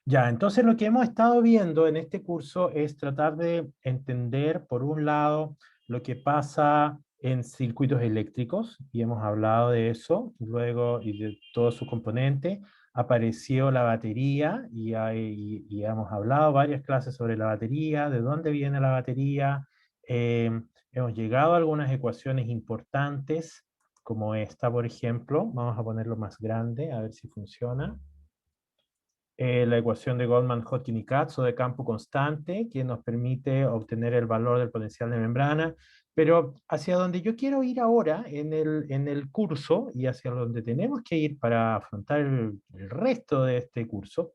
Ya, entonces lo que hemos estado viendo en este curso es tratar de entender, por un lado, lo que pasa en circuitos eléctricos, y hemos hablado de eso, luego y de todo su componente. Apareció la batería, y hemos hablado varias clases sobre la batería, de dónde viene la batería. Eh, Hemos llegado a algunas ecuaciones importantes, como esta, por ejemplo. Vamos a ponerlo más grande, a ver si funciona. La ecuación de Goldman-Hodgkin y Katz o de campo constante, que nos permite obtener el valor del potencial de membrana. Pero hacia donde yo quiero ir ahora en el curso, y hacia donde tenemos que ir para afrontar el resto de este curso,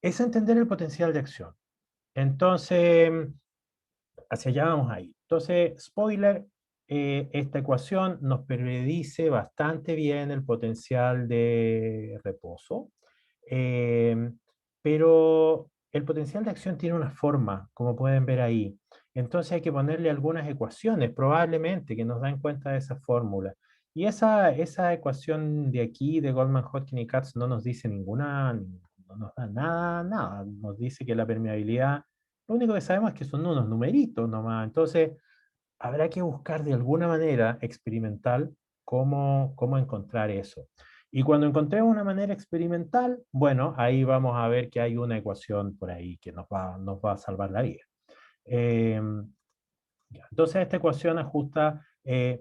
es entender el potencial de acción. Entonces, hacia allá vamos a ir. Entonces, spoiler, esta ecuación nos predice bastante bien el potencial de reposo. Eh, pero el potencial de acción tiene una forma, como pueden ver ahí. Entonces hay que ponerle algunas ecuaciones, probablemente, que nos dan cuenta de esa fórmula. Y esa ecuación de aquí, de Goldman, Hodgkin y Katz, no nos dice ninguna, no nos da nada, nada. Nos dice que la permeabilidad, lo único que sabemos es que son unos numeritos nomás. Entonces habrá que buscar de alguna manera experimental cómo encontrar eso. Y cuando encontremos una manera experimental, bueno, ahí vamos a ver que hay una ecuación por ahí que nos va a salvar la vida. Eh, entonces esta ecuación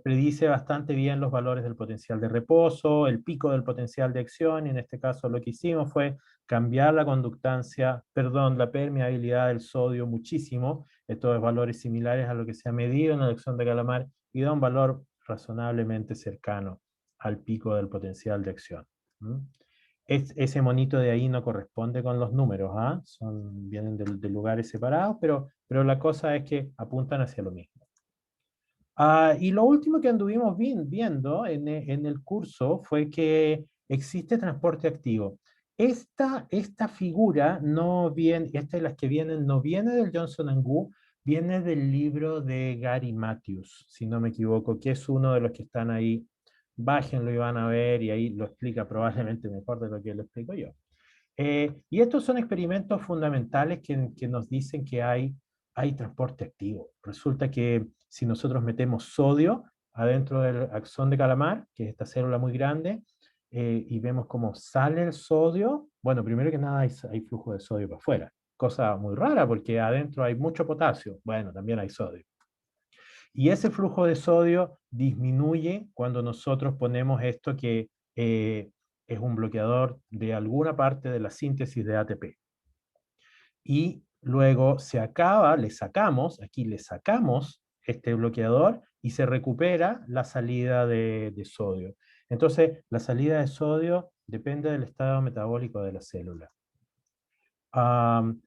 predice bastante bien los valores del potencial de reposo, el pico del potencial de acción, y en este caso lo que hicimos fue cambiar la conductancia, perdón, la permeabilidad del sodio muchísimo, estos valores similares a lo que se ha medido en la elección de Calamar, y da un valor razonablemente cercano al pico del potencial de acción. ¿Mm? Ese monito de ahí no corresponde con los números, ¿ah? Vienen de lugares separados, pero la cosa es que apuntan hacia lo mismo. Y lo último que anduvimos viendo en el curso fue que existe transporte activo. Esta figura no viene, esta de las que vienen, no viene del Johnson Wu, viene del libro de Gary Matthews, si no me equivoco, que es uno de los que están ahí. Bájenlo y van a ver, y ahí lo explica probablemente mejor de lo que lo explico yo. Y estos son experimentos fundamentales que nos dicen que hay transporte activo. Resulta que si nosotros metemos sodio adentro del axón de Calamar, que es esta célula muy grande, y vemos cómo sale el sodio, bueno, primero que nada hay flujo de sodio para afuera, cosa muy rara porque adentro hay mucho potasio, bueno, también hay sodio. Y ese flujo de sodio disminuye cuando nosotros ponemos esto que es un bloqueador de alguna parte de la síntesis de ATP. Y luego se acaba, aquí le sacamos este bloqueador y se recupera la salida de sodio. Entonces, la salida de sodio depende del estado metabólico de la célula.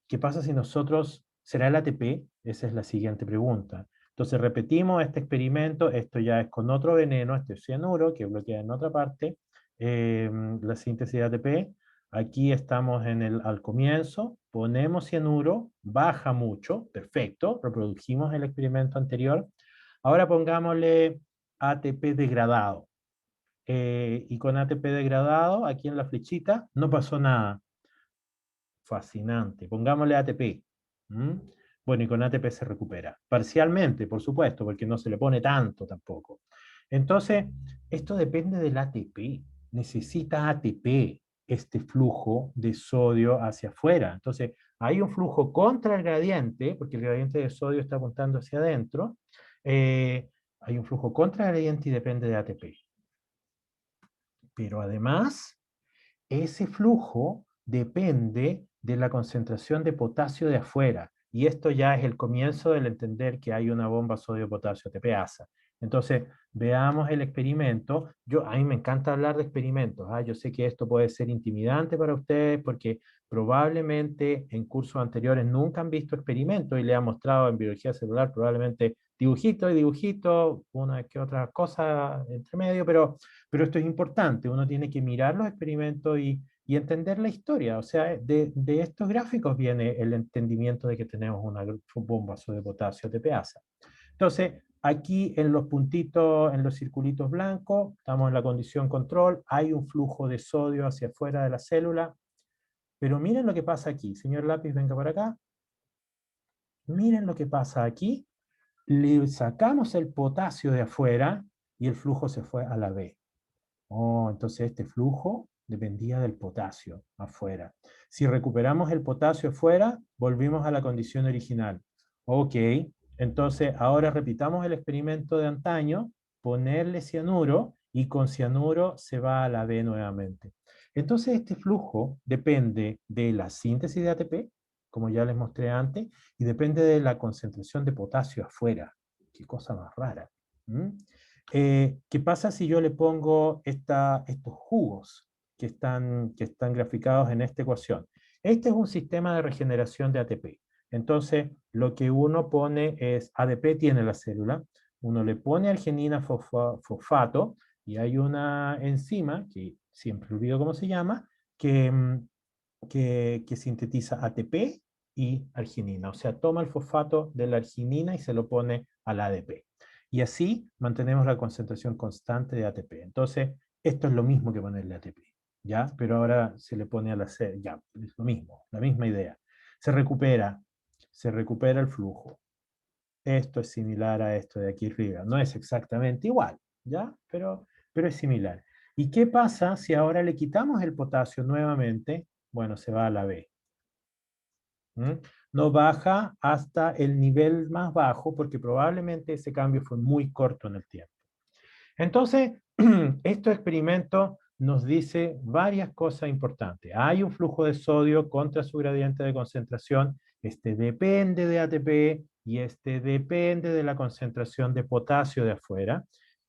¿Qué pasa si nosotros, será el ATP? Esa es la siguiente pregunta. Entonces repetimos este experimento, esto ya es con otro veneno, este es cianuro, que bloquea en otra parte la síntesis de ATP. Aquí estamos al comienzo, ponemos cianuro, baja mucho, perfecto, reprodujimos el experimento anterior. Ahora pongámosle ATP degradado. Y con ATP degradado, aquí en la flechita, no pasó nada. Fascinante. Pongámosle ATP. ¿Mm? Bueno, y con ATP se recupera. Parcialmente, por supuesto, porque no se le pone tanto tampoco. Entonces, esto depende del ATP. Necesita ATP este flujo de sodio hacia afuera. Entonces, hay un flujo contra el gradiente, porque el gradiente de sodio está apuntando hacia adentro. Hay un flujo contra el gradiente y depende de ATP. Pero además, ese flujo depende de la concentración de potasio de afuera. Y esto ya es el comienzo del entender que hay una bomba sodio-potasio TPasa. Entonces, veamos el experimento. A mí me encanta hablar de experimentos. Yo sé que esto puede ser intimidante para ustedes porque probablemente en cursos anteriores nunca han visto experimentos y le han mostrado en biología celular probablemente dibujito y dibujito, una que otra cosa entre medio, pero esto es importante. Uno tiene que mirar los experimentos y entender la historia. O sea, de estos gráficos viene el entendimiento de que tenemos una bomba de potasio TPasa. Entonces, aquí en los puntitos, en los circulitos blancos, estamos en la condición control, hay un flujo de sodio hacia afuera de la célula. Pero miren lo que pasa aquí. Señor lápiz, venga para acá. Miren lo que pasa aquí. Le sacamos el potasio de afuera y el flujo se fue a la B. Oh, entonces este flujo dependía del potasio afuera. Si recuperamos el potasio afuera, volvimos a la condición original. Ok, entonces ahora repitamos el experimento de antaño, ponerle cianuro y con cianuro se va a la B nuevamente. Entonces este flujo depende de la síntesis de ATP, como ya les mostré antes, y depende de la concentración de potasio afuera. Qué cosa más rara. ¿Mm? ¿Qué pasa si yo le pongo estos jugos que están graficados en esta ecuación? Este es un sistema de regeneración de ATP. Entonces, lo que uno pone es, ADP tiene la célula, uno le pone arginina fosfato, y hay una enzima, que siempre olvido cómo se llama, que sintetiza ATP y arginina. O sea, toma el fosfato de la arginina y se lo pone al ADP. Y así mantenemos la concentración constante de ATP. Entonces, esto es lo mismo que ponerle ATP, ¿ya? Pero ahora se le pone a la C, ya, es lo mismo, la misma idea. Se recupera el flujo. Esto es similar a esto de aquí arriba. No es exactamente igual, ¿ya? Pero es similar. ¿Y qué pasa si ahora le quitamos el potasio nuevamente? Bueno, se va a la B. ¿Mm? No baja hasta el nivel más bajo porque probablemente ese cambio fue muy corto en el tiempo. Entonces, este experimento nos dice varias cosas importantes. Hay un flujo de sodio contra su gradiente de concentración. Este depende de ATP y este depende de la concentración de potasio de afuera.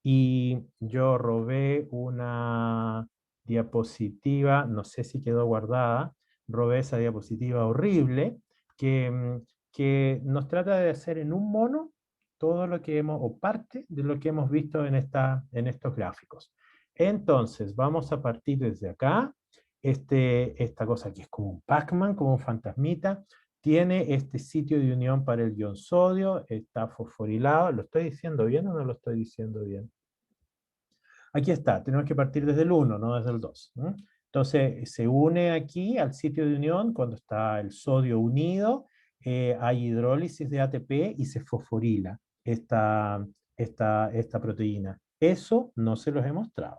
Y yo robé una diapositiva, no sé si quedó guardada, robé esa diapositiva horrible que nos trata de hacer en un mono todo lo que hemos, o parte de lo que hemos visto en estos gráficos. Entonces, vamos a partir desde acá. Esta cosa que es como un Pac-Man, como un fantasmita, tiene este sitio de unión para el ion sodio, está fosforilado. ¿Lo estoy diciendo bien o no lo estoy diciendo bien? Aquí está, tenemos que partir desde el 1, no desde el 2. Entonces, se une aquí al sitio de unión cuando está el sodio unido, hay hidrólisis de ATP y se fosforila esta proteína. Eso no se los he mostrado,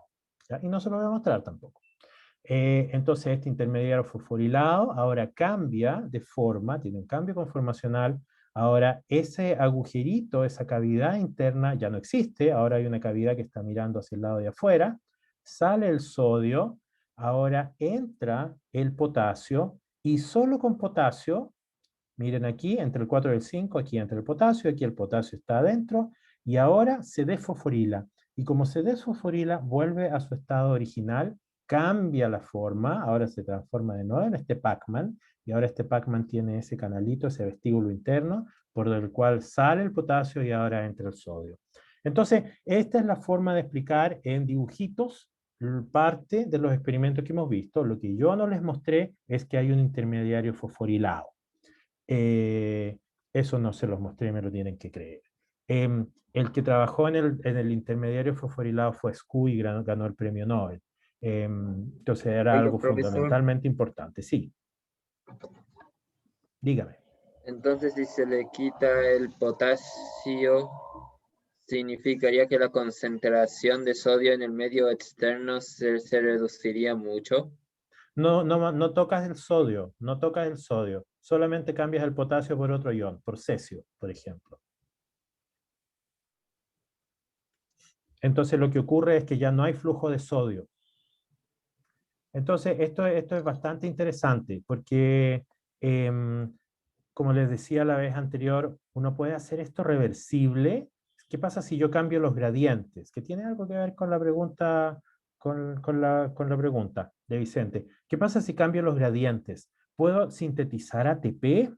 ¿ya? Y no se los voy a mostrar tampoco. Entonces, este intermediario fosforilado ahora cambia de forma, tiene un cambio conformacional. Ahora, ese agujerito, esa cavidad interna ya no existe. Ahora hay una cavidad que está mirando hacia el lado de afuera. Sale el sodio. Ahora entra el potasio. Y solo con potasio, miren aquí, entre el 4 y el 5, aquí entra el potasio. Aquí el potasio está adentro. Y ahora se desfosforila. Y como se desfosforila, vuelve a su estado original, cambia la forma, ahora se transforma de nuevo en este Pac-Man, y ahora este Pac-Man tiene ese canalito, ese vestíbulo interno, por el cual sale el potasio y ahora entra el sodio. Entonces, esta es la forma de explicar en dibujitos parte de los experimentos que hemos visto. Lo que yo no les mostré es que hay un intermediario fosforilado. Eh, Eso no se los mostré, me lo tienen que creer. El que trabajó en el intermediario fosforilado fue Scu y ganó el premio Nobel. Entonces era Oiga, algo profesor, fundamentalmente importante. Sí, dígame. entonces si se le quita el potasio, significaría que la concentración de sodio en el medio externo se reduciría mucho. No, no, no tocas el sodio, no tocas el sodio. Solamente cambias el potasio por otro ion, por cesio, por ejemplo. Entonces lo que ocurre es que ya no hay flujo de sodio. Entonces esto es bastante interesante porque em, como les decía la vez anterior, uno puede hacer esto reversible. ¿Qué pasa si yo cambio los gradientes? Que tiene algo que ver con la pregunta, con la pregunta de Vicente. ¿Qué pasa si cambio los gradientes? ¿Puedo sintetizar ATP?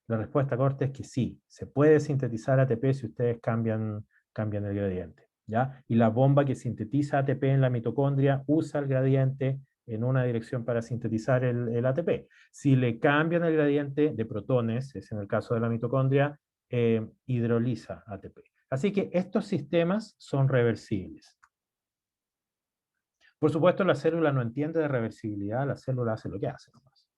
La respuesta corta es que sí, se puede sintetizar ATP si ustedes cambian el gradiente, ¿ya? Y la bomba que sintetiza ATP en la mitocondria usa el gradiente en una dirección para sintetizar el ATP. Si le cambian el gradiente de protones, es en el caso de la mitocondria, hidroliza ATP. Así que estos sistemas son reversibles. Por supuesto, la célula no entiende de reversibilidad, la célula hace lo que hace nomás.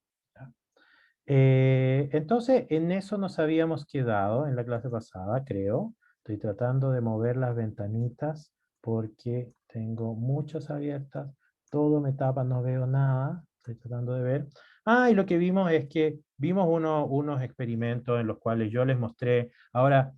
Entonces, en eso nos habíamos quedado en la clase pasada, creo. Estoy tratando de mover las ventanitas porque tengo muchas abiertas. Todo me tapa, no veo nada. Estoy tratando de ver. Ah, y lo que vimos es que vimos unos experimentos en los cuales yo les mostré. Ahora,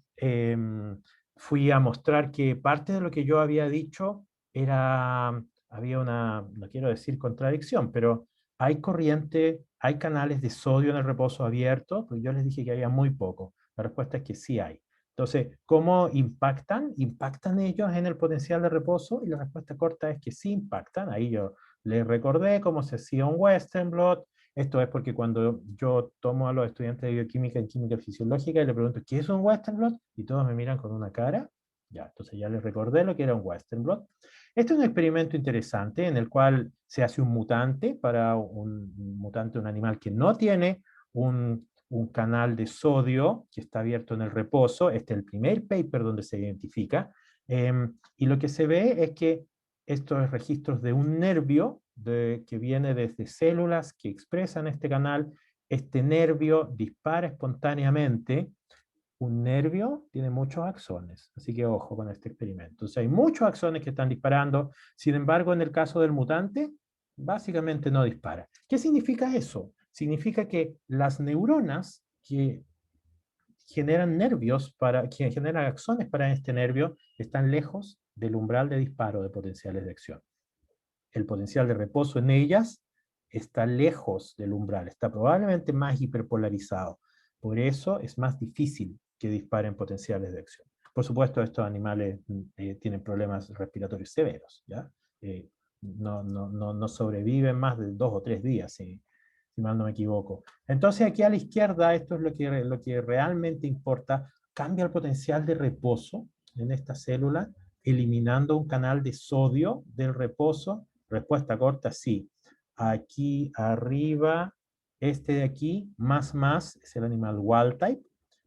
fui a mostrar que parte de lo que yo había dicho había una, no quiero decir contradicción, pero hay corriente, hay canales de sodio en el reposo abierto, pues yo les dije que había muy poco. La respuesta es que sí hay. Entonces, ¿cómo impactan? ¿Impactan ellos en el potencial de reposo? Y la respuesta corta es que sí impactan. Ahí yo les recordé cómo se hacía un Western blot. Esto es porque cuando yo tomo a los estudiantes de bioquímica en química fisiológica y le pregunto, ¿qué es un Western blot? Y todos me miran con una cara. Ya, entonces ya les recordé lo que era un Western blot. Este es un experimento interesante en el cual se hace un mutante para un mutante, un animal que no tiene un canal de sodio que está abierto en el reposo. Este es el primer paper donde se identifica. Y lo que se ve es que estos registros de un nervio que viene desde células que expresan este canal, este nervio dispara espontáneamente. Un nervio tiene muchos axones, así que ojo con este experimento. O sea, hay muchos axones que están disparando, sin embargo, en el caso del mutante, básicamente no dispara. ¿Qué significa eso? Significa que las neuronas que generan que generan axones para este nervio, están lejos del umbral de disparo de potenciales de acción. El potencial de reposo en ellas está lejos del umbral, está probablemente más hiperpolarizado. Por eso es más difícil que disparen potenciales de acción. Por supuesto, estos animales tienen problemas respiratorios severos, ¿ya? No sobreviven más de 2 o 3 días, si mal no me equivoco. Entonces aquí a la izquierda, esto es lo que realmente importa, cambia el potencial de reposo en esta célula, eliminando un canal de sodio del reposo. Respuesta corta, sí. Aquí arriba, este de aquí, más, es el animal wild type,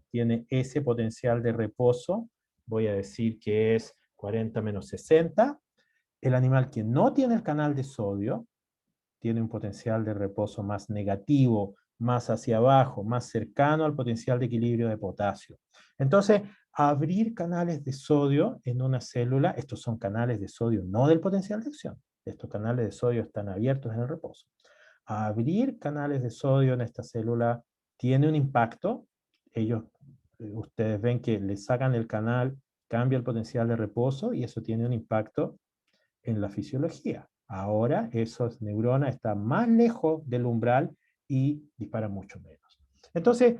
tiene ese potencial de reposo, voy a decir que es 40 menos 60. El animal que no tiene el canal de sodio, tiene un potencial de reposo más negativo, más hacia abajo, más cercano al potencial de equilibrio de potasio. Entonces, abrir canales de sodio en una célula, estos son canales de sodio no del potencial de acción, estos canales de sodio están abiertos en el reposo. Abrir canales de sodio en esta célula tiene un impacto, ustedes ven que le sacan el canal, cambia el potencial de reposo y eso tiene un impacto en la fisiología. Ahora esas neuronas están más lejos del umbral y disparan mucho menos. Entonces,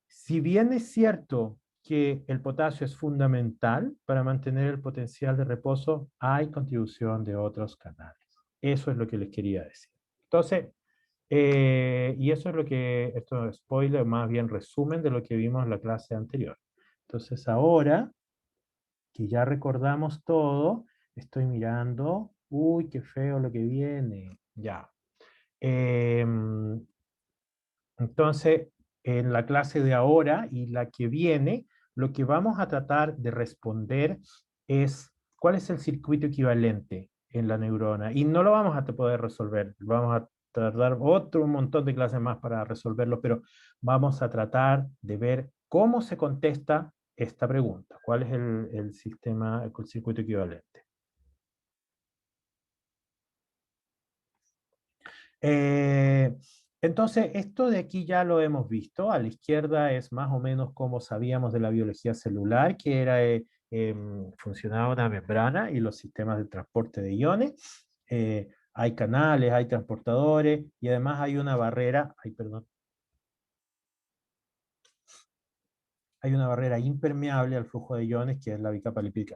si bien es cierto que el potasio es fundamental para mantener el potencial de reposo, hay contribución de otros canales. Eso es lo que les quería decir. Entonces, y eso es lo que, esto es spoiler, más bien resumen de lo que vimos en la clase anterior. Entonces ahora que ya recordamos todo, estoy mirando, uy, qué feo lo que viene, ya. Entonces, en la clase de ahora y la que viene, lo que vamos a tratar de responder es cuál es el circuito equivalente en la neurona. Y no lo vamos a poder resolver, vamos a tardar otro montón de clases más para resolverlo, pero vamos a tratar de ver cómo se contesta esta pregunta. ¿Cuál es el sistema, el circuito equivalente? Eh, entonces, esto de aquí ya lo hemos visto. A la izquierda es más o menos como sabíamos de la biología celular, que funcionaba una membrana y los sistemas de transporte de iones. Hay canales, hay transportadores y además hay una barrera, hay una barrera impermeable al flujo de iones que es la bicapa lipídica.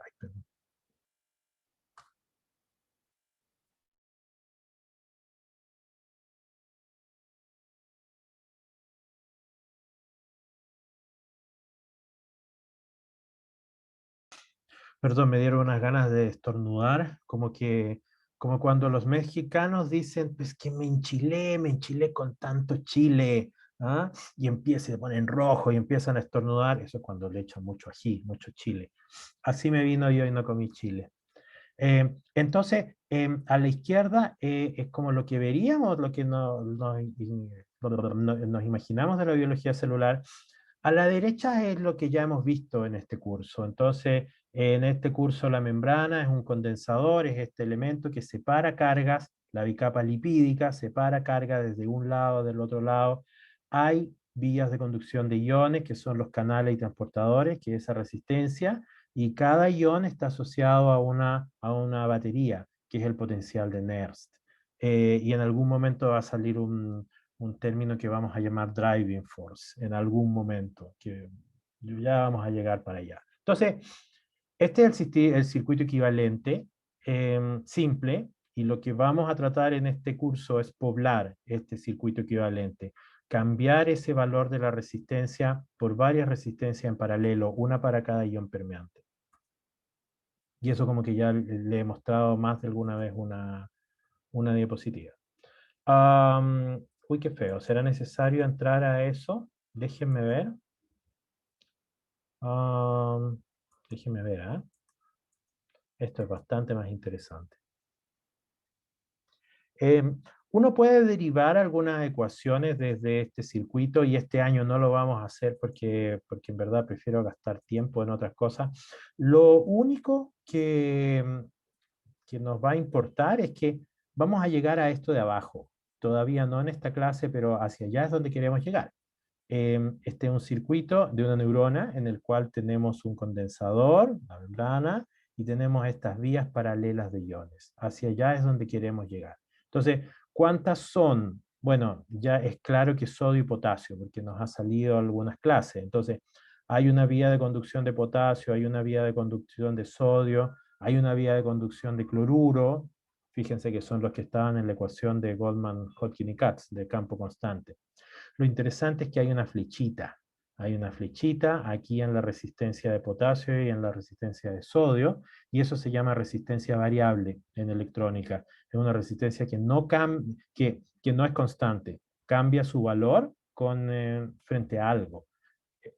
Perdón, me dieron unas ganas de estornudar, como cuando los mexicanos dicen, pues que me enchilé con tanto chile, ¿ah? Y se ponen rojo y empiezan a estornudar, eso es cuando le echan mucho ají, mucho chile. Así me vino yo y no comí chile. Entonces, a la izquierda es como lo que veríamos, lo que nos imaginamos de la biología celular, a la derecha es lo que ya hemos visto en este curso. Entonces, en este curso la membrana es un condensador, es este elemento que separa cargas, la bicapa lipídica separa carga desde un lado, del otro lado. Hay vías de conducción de iones, que son los canales y transportadores, que es esa resistencia, y cada ion está asociado a una batería, que es el potencial de Nernst. Y en algún momento va a salir un término que vamos a llamar driving force, en algún momento, que ya vamos a llegar para allá. Entonces, este es el circuito equivalente, simple, y lo que vamos a tratar en este curso es poblar este circuito equivalente, cambiar ese valor de la resistencia por varias resistencias en paralelo, una para cada ion permeante. Y eso como que ya le he mostrado más de alguna vez una diapositiva. Uy, qué feo. ¿Será necesario entrar a eso? Déjenme ver. Déjenme ver, ¿eh? Esto es bastante más interesante. Uno puede derivar algunas ecuaciones desde este circuito y este año no lo vamos a hacer porque en verdad prefiero gastar tiempo en otras cosas. Lo único que nos va a importar es que vamos a llegar a esto de abajo. Todavía no en esta clase, pero hacia allá es donde queremos llegar. Este es un circuito de una neurona en el cual tenemos un condensador, la membrana, y tenemos estas vías paralelas de iones. Hacia allá es donde queremos llegar. Entonces, ¿cuántas son? Bueno, ya es claro que sodio y potasio, porque nos ha salido algunas clases. Entonces, hay una vía de conducción de potasio, hay una vía de conducción de sodio, hay una vía de conducción de cloruro. Fíjense que son los que estaban en la ecuación de Goldman, Hodgkin y Katz, de campo constante. Lo interesante es que hay una flechita. Hay una flechita aquí en la resistencia de potasio y en la resistencia de sodio, y eso se llama resistencia variable en electrónica. Es una resistencia que no es constante, cambia su valor frente a algo.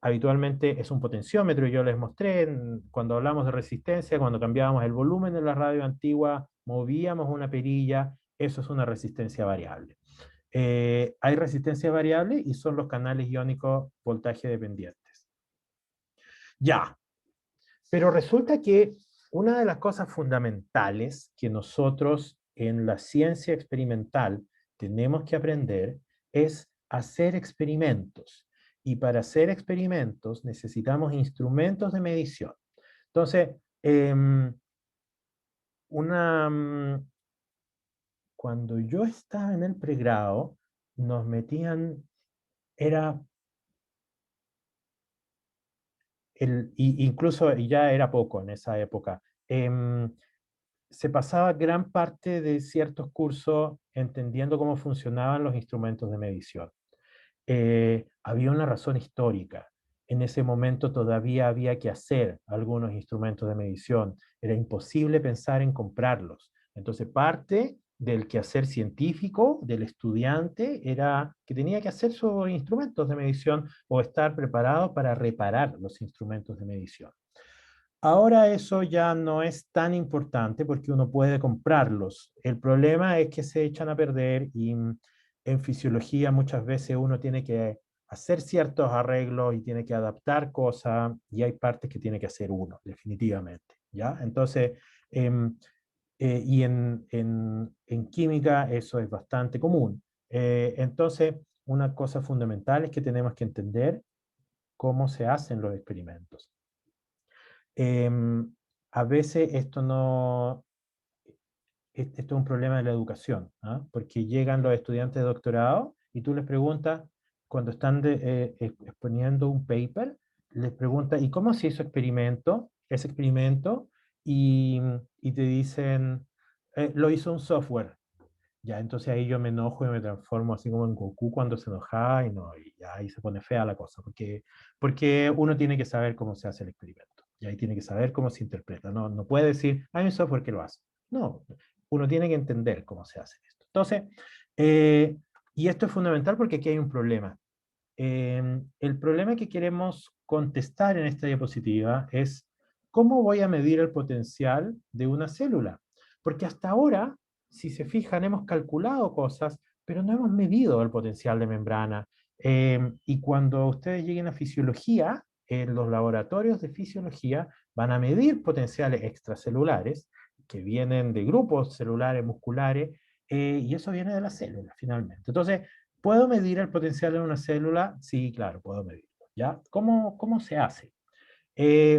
Habitualmente es un potenciómetro, yo les mostré cuando hablamos de resistencia, cuando cambiábamos el volumen de la radio antigua, movíamos una perilla, eso es una resistencia variable. Hay resistencia variable y son los canales iónicos voltaje dependientes. Ya, pero resulta que una de las cosas fundamentales que nosotros en la ciencia experimental tenemos que aprender es hacer experimentos. Y para hacer experimentos necesitamos instrumentos de medición. Entonces, cuando yo estaba en el pregrado, nos metían, incluso ya era poco en esa época, se pasaba gran parte de ciertos cursos entendiendo cómo funcionaban los instrumentos de medición. Había una razón histórica. En ese momento todavía había que hacer algunos instrumentos de medición. Era imposible pensar en comprarlos. Entonces parte del quehacer científico del estudiante era que tenía que hacer sus instrumentos de medición o estar preparado para reparar los instrumentos de medición. Ahora eso ya no es tan importante porque uno puede comprarlos. El problema es que se echan a perder y en fisiología muchas veces uno tiene que hacer ciertos arreglos y tiene que adaptar cosas y hay partes que tiene que hacer uno, definitivamente. ¿Ya? Entonces, y en química eso es bastante común. Entonces, una cosa fundamental es que tenemos que entender cómo se hacen los experimentos. A veces esto es un problema de la educación, ¿ah? Porque llegan los estudiantes de doctorado y tú les preguntas, cuando están exponiendo un paper, les preguntas, ¿y cómo se hizo ese experimento? Y te dicen, lo hizo un software. Ya, entonces ahí yo me enojo y me transformo así como en Goku cuando se enojaba y ya ahí se pone fea la cosa, porque uno tiene que saber cómo se hace el experimento, y ahí tiene que saber cómo se interpreta, no puede decir, hay un software que lo hace. No, uno tiene que entender cómo se hace esto. Entonces, y esto es fundamental porque aquí hay un problema. El problema que queremos contestar en esta diapositiva es, ¿cómo voy a medir el potencial de una célula? Porque hasta ahora, si se fijan, hemos calculado cosas, pero no hemos medido el potencial de membrana. Y cuando ustedes lleguen a fisiología, en los laboratorios de fisiología van a medir potenciales extracelulares que vienen de grupos celulares musculares, y eso viene de la célula, finalmente. Entonces, ¿puedo medir el potencial de una célula? Sí, claro, puedo medirlo. ¿Ya? ¿Cómo se hace?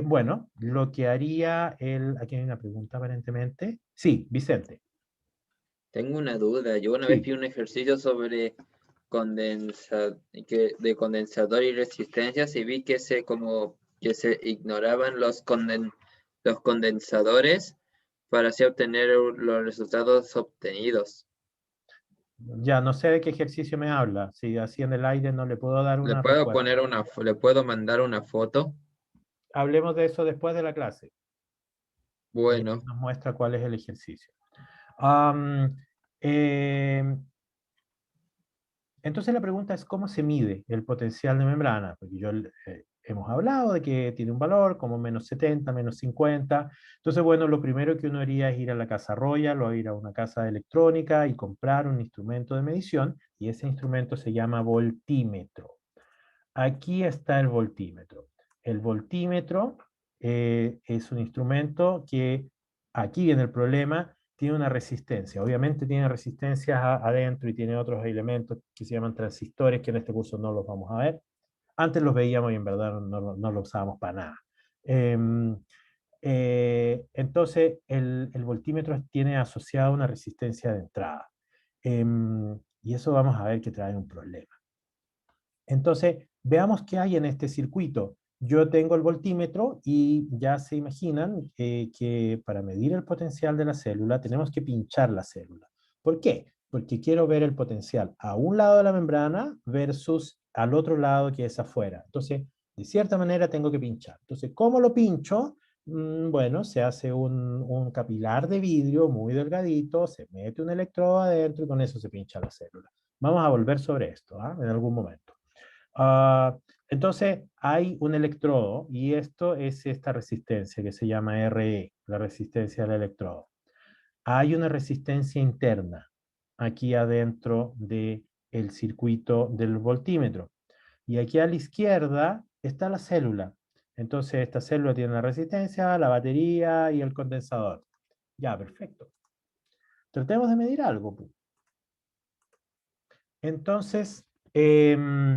Bueno, lo que haría el... Aquí hay una pregunta aparentemente. Sí, Vicente. Tengo una duda. Yo una vez Sí. vi un ejercicio sobre de condensador y resistencias y vi que que se ignoraban los condensadores para así obtener los resultados obtenidos. Ya, no sé de qué ejercicio me habla. Si así en el aire no le puedo dar ¿Le una puedo respuesta. poner le puedo mandar una foto? Hablemos de eso después de la clase. Y ahí Bueno, nos muestra cuál es el ejercicio. Am, eh, entonces la pregunta es cómo se mide el potencial de membrana, porque hemos hablado de que tiene un valor como menos 70, menos 50. Entonces, bueno, lo primero que uno haría es ir a la casa Royal o ir a una casa electrónica y comprar un instrumento de medición, y ese instrumento se llama voltímetro. Aquí está el voltímetro. El voltímetro es un instrumento que, aquí viene el problema, tiene una resistencia. Obviamente tiene resistencias adentro y tiene otros elementos que se llaman transistores, que en este curso no los vamos a ver. Antes los veíamos y en verdad no los usábamos para nada. Em, entonces, el voltímetro tiene asociada una resistencia de entrada. Y eso vamos a ver que trae un problema. Entonces, veamos qué hay en este circuito. Yo tengo el voltímetro y ya se imaginan que para medir el potencial de la célula tenemos que pinchar la célula. ¿Por qué? Porque quiero ver el potencial a un lado de la membrana versus al otro lado que es afuera. Entonces, de cierta manera tengo que pinchar. Entonces, ¿cómo lo pincho? Bueno, se hace un capilar de vidrio muy delgadito, se mete un electrodo adentro y con eso se pincha la célula. Vamos a volver sobre esto, en algún momento. Ah, entonces hay un electrodo y esto es esta resistencia que se llama RE, la resistencia al electrodo. Hay una resistencia interna aquí adentro del circuito del voltímetro. Y aquí a la izquierda está la célula. Entonces esta célula tiene la resistencia, la batería y el condensador. Ya, perfecto. Tratemos de medir algo. Entonces, hmm,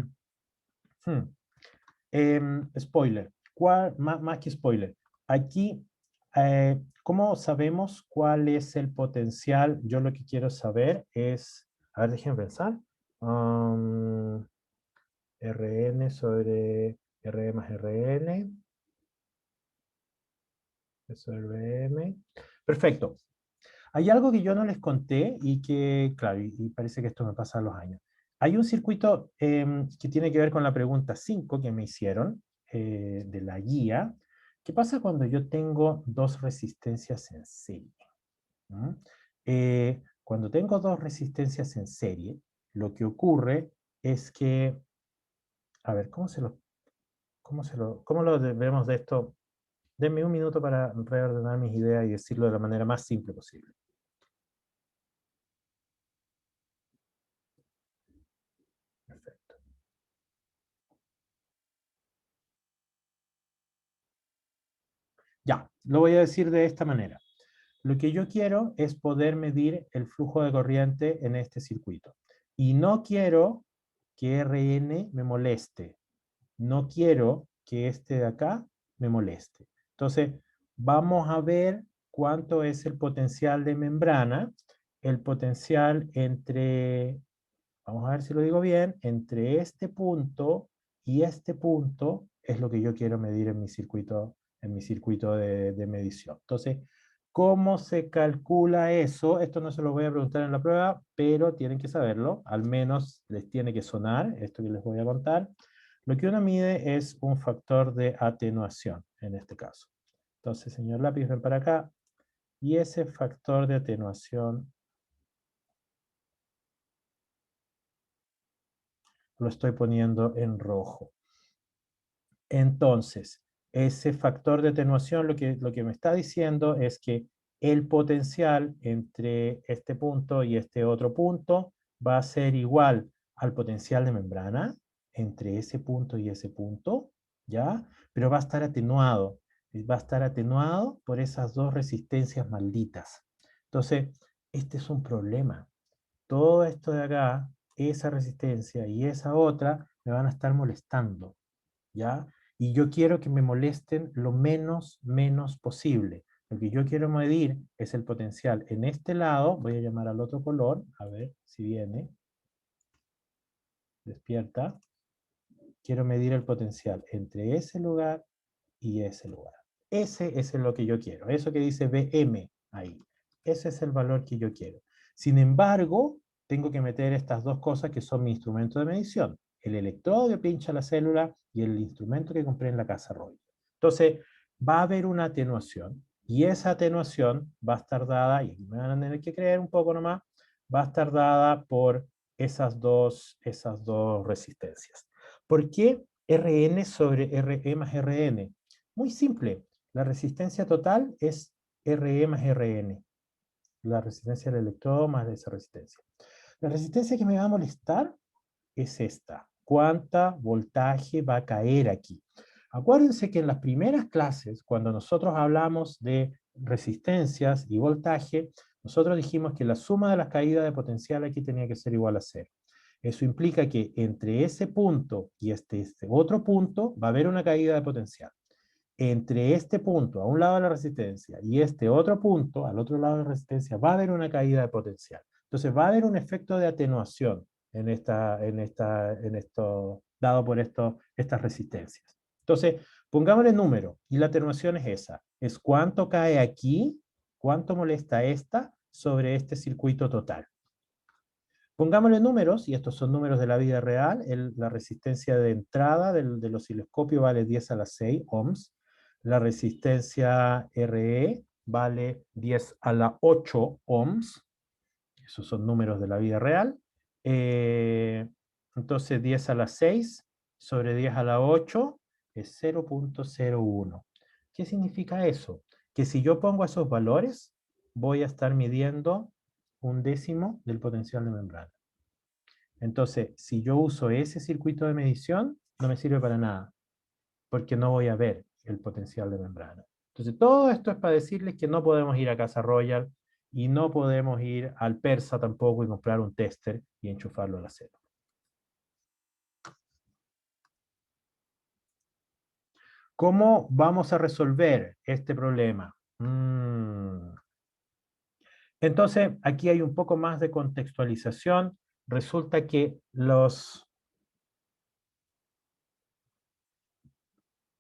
spoiler, más que spoiler. Aquí, ¿cómo sabemos cuál es el potencial? Yo lo que quiero saber es, a ver, déjenme pensar. Rn sobre R más Rn, sobre Vm. Perfecto. Hay algo que yo no les conté y que, claro, y parece que esto me pasa a los años. Hay un circuito que tiene que ver con la pregunta 5 que me hicieron de la guía. ¿Qué pasa cuando yo tengo dos resistencias en serie? ¿Mm? Cuando tengo dos resistencias en serie, lo que ocurre es que, a ver, ¿cómo lo vemos de esto? Denme un minuto para reordenar mis ideas y decirlo de la manera más simple posible. Perfecto. Ya, lo voy a decir de esta manera. Lo que yo quiero es poder medir el flujo de corriente en este circuito. Y no quiero que Rn me moleste. No quiero que este de acá me moleste. Entonces, vamos a ver cuánto es el potencial de membrana. El potencial entre, vamos a ver si lo digo bien, entre este punto y este punto es lo que yo quiero medir en mi circuito de medición. Entonces, ¿cómo se calcula eso? Esto no se lo voy a preguntar en la prueba, pero tienen que saberlo, al menos les tiene que sonar esto que les voy a contar. Lo que uno mide es un factor de atenuación, en este caso. Entonces, señor lápiz, ven para acá, y ese factor de atenuación lo estoy poniendo en rojo. Entonces, ese factor de atenuación lo que me está diciendo es que el potencial entre este punto y este otro punto va a ser igual al potencial de membrana entre ese punto y ese punto, ¿ya? Pero va a estar atenuado. Va a estar atenuado por esas dos resistencias malditas. Entonces, este es un problema. Todo esto de acá, esa resistencia y esa otra, me van a estar molestando, ¿ya? Y yo quiero que me molesten lo menos posible. Lo que yo quiero medir es el potencial en este lado. Voy a llamar al otro color, a ver si viene. Despierta. Quiero medir el potencial entre ese lugar y ese lugar. Ese es lo que yo quiero. Eso que dice BM ahí. Ese es el valor que yo quiero. Sin embargo, tengo que meter estas dos cosas que son mi instrumento de medición. El electrodo que pincha la célula y el instrumento que compré en la casa Roy. Entonces, va a haber una atenuación. Y esa atenuación va a estar dada, y aquí me van a tener que creer un poco nomás, va a estar dada por esas dos resistencias. ¿Por qué Rn sobre Re más Rn? Muy simple. La resistencia total es Re más Rn. La resistencia del electrodo más de esa resistencia. La resistencia que me va a molestar es esta. ¿Cuánta voltaje va a caer aquí? Acuérdense que en las primeras clases, cuando nosotros hablamos de resistencias y voltaje, nosotros dijimos que la suma de las caídas de potencial aquí tenía que ser igual a 0. Eso implica que entre ese punto y este otro punto va a haber una caída de potencial. Entre este punto, a un lado de la resistencia, y este otro punto, al otro lado de la resistencia, va a haber una caída de potencial. Entonces va a haber un efecto de atenuación en esto, dado por estas resistencias. Entonces, pongámosle número, y la atenuación es esa. Es cuánto cae aquí, cuánto molesta esta sobre este circuito total. Pongámosle números, y estos son números de la vida real. La resistencia de entrada del osciloscopio vale 10 a la 6 ohms. La resistencia RE vale 10 a la 8 ohms. Esos son números de la vida real. Entonces 10 a la 6 sobre 10 a la 8 es 0.01. ¿Qué significa eso? Que si yo pongo esos valores, voy a estar midiendo un décimo del potencial de membrana. Entonces, si yo uso ese circuito de medición, no me sirve para nada, porque no voy a ver el potencial de membrana. Entonces, todo esto es para decirles que no podemos ir a Casa Royal y no podemos ir al Persa tampoco y comprar un tester y enchufarlo a la célula. ¿Cómo vamos a resolver este problema? Entonces, aquí hay un poco más de contextualización. Resulta que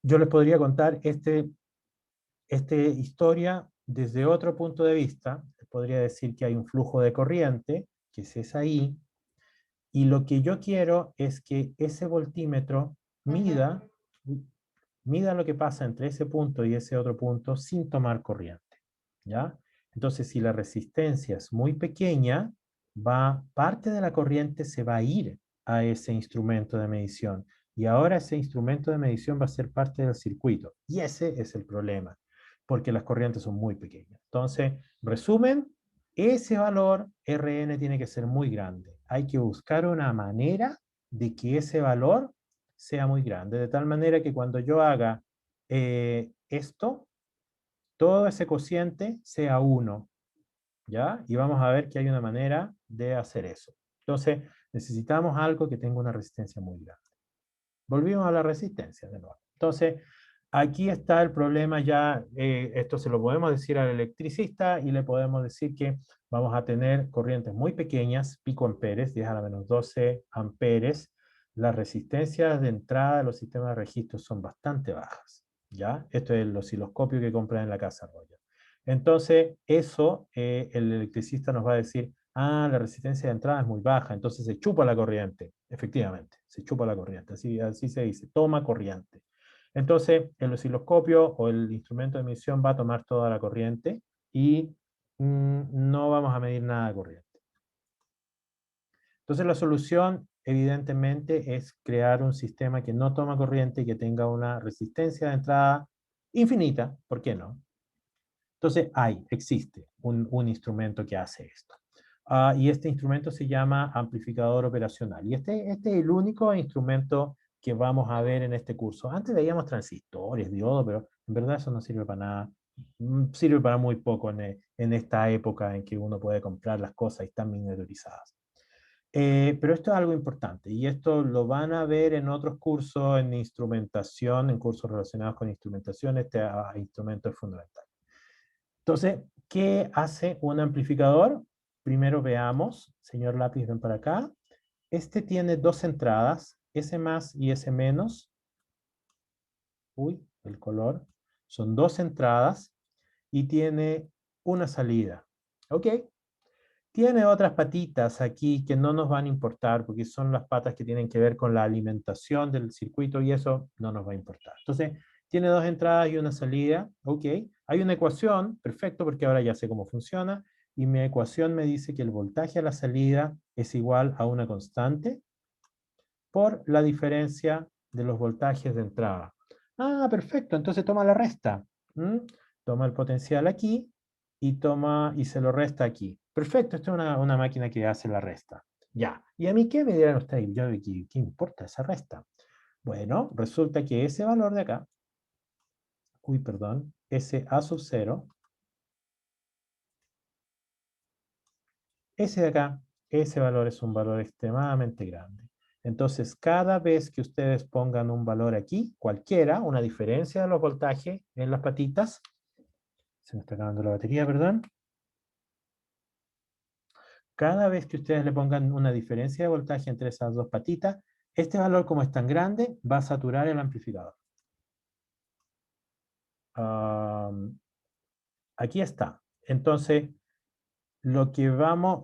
yo les podría contar esta historia desde otro punto de vista. Les podría decir que hay un flujo de corriente, que es esa ahí, y lo que yo quiero es que ese voltímetro mida lo que pasa entre ese punto y ese otro punto sin tomar corriente, ¿ya? Entonces, si la resistencia es muy pequeña, parte de la corriente se va a ir a ese instrumento de medición. Y ahora ese instrumento de medición va a ser parte del circuito. Y ese es el problema, porque las corrientes son muy pequeñas. Entonces, resumen, ese valor Rn tiene que ser muy grande. Hay que buscar una manera de que ese valor sea muy grande, de tal manera que cuando yo haga esto, todo ese cociente sea 1, ¿ya? Y vamos a ver que hay una manera de hacer eso. Entonces, necesitamos algo que tenga una resistencia muy grande. Volvimos a la resistencia de nuevo. Entonces, aquí está el problema ya, esto se lo podemos decir al electricista y le podemos decir que vamos a tener corrientes muy pequeñas, picoamperes, 10 a la menos 12 amperes. Las resistencias de entrada de los sistemas de registro son bastante bajas, ¿ya? Esto es el osciloscopio que compran en la casa Royal. Entonces, eso el electricista nos va a decir, ah, la resistencia de entrada es muy baja, entonces se chupa la corriente. Efectivamente, se chupa la corriente, así se dice, toma corriente. Entonces, el osciloscopio o el instrumento de medición va a tomar toda la corriente y no vamos a medir nada de corriente. Entonces, la solución, evidentemente, es crear un sistema que no toma corriente y que tenga una resistencia de entrada infinita, ¿por qué no? Entonces, existe un instrumento que hace esto. Y este instrumento se llama amplificador operacional. Y este es el único instrumento que vamos a ver en este curso. Antes veíamos transistores, diodos, pero en verdad eso no sirve para nada. Sirve para muy poco en esta época en que uno puede comprar las cosas y están miniaturizadas. Pero esto es algo importante y esto lo van a ver en otros cursos en instrumentación, en cursos relacionados con instrumentación. Este instrumento es fundamental. Entonces, ¿qué hace un amplificador? Primero veamos, señor lápiz, ven para acá. Este tiene dos entradas, S más y S menos. Uy, el color. Son dos entradas y tiene una salida. ¿Ok? Tiene otras patitas aquí que no nos van a importar porque son las patas que tienen que ver con la alimentación del circuito y eso no nos va a importar. Entonces, tiene dos entradas y una salida. Ok. Hay una ecuación, perfecto, porque ahora ya sé cómo funciona. Y mi ecuación me dice que el voltaje a la salida es igual a una constante por la diferencia de los voltajes de entrada. Ah, perfecto, entonces toma la resta. ¿Mm? Toma el potencial aquí y se lo resta aquí. Perfecto, esto es una máquina que hace la resta. Ya, ¿y a mí qué me dirán ustedes? Yo, ¿qué importa esa resta? Bueno, resulta que ese valor de acá, ese A sub 0, ese de acá, ese valor es un valor extremadamente grande. Entonces, cada vez que ustedes pongan un valor aquí, cualquiera, una diferencia de los voltajes en las patitas, se me está acabando la batería, perdón. Cada vez que ustedes le pongan una diferencia de voltaje entre esas dos patitas, este valor, como es tan grande, va a saturar el amplificador. Aquí está. Entonces, lo que vamos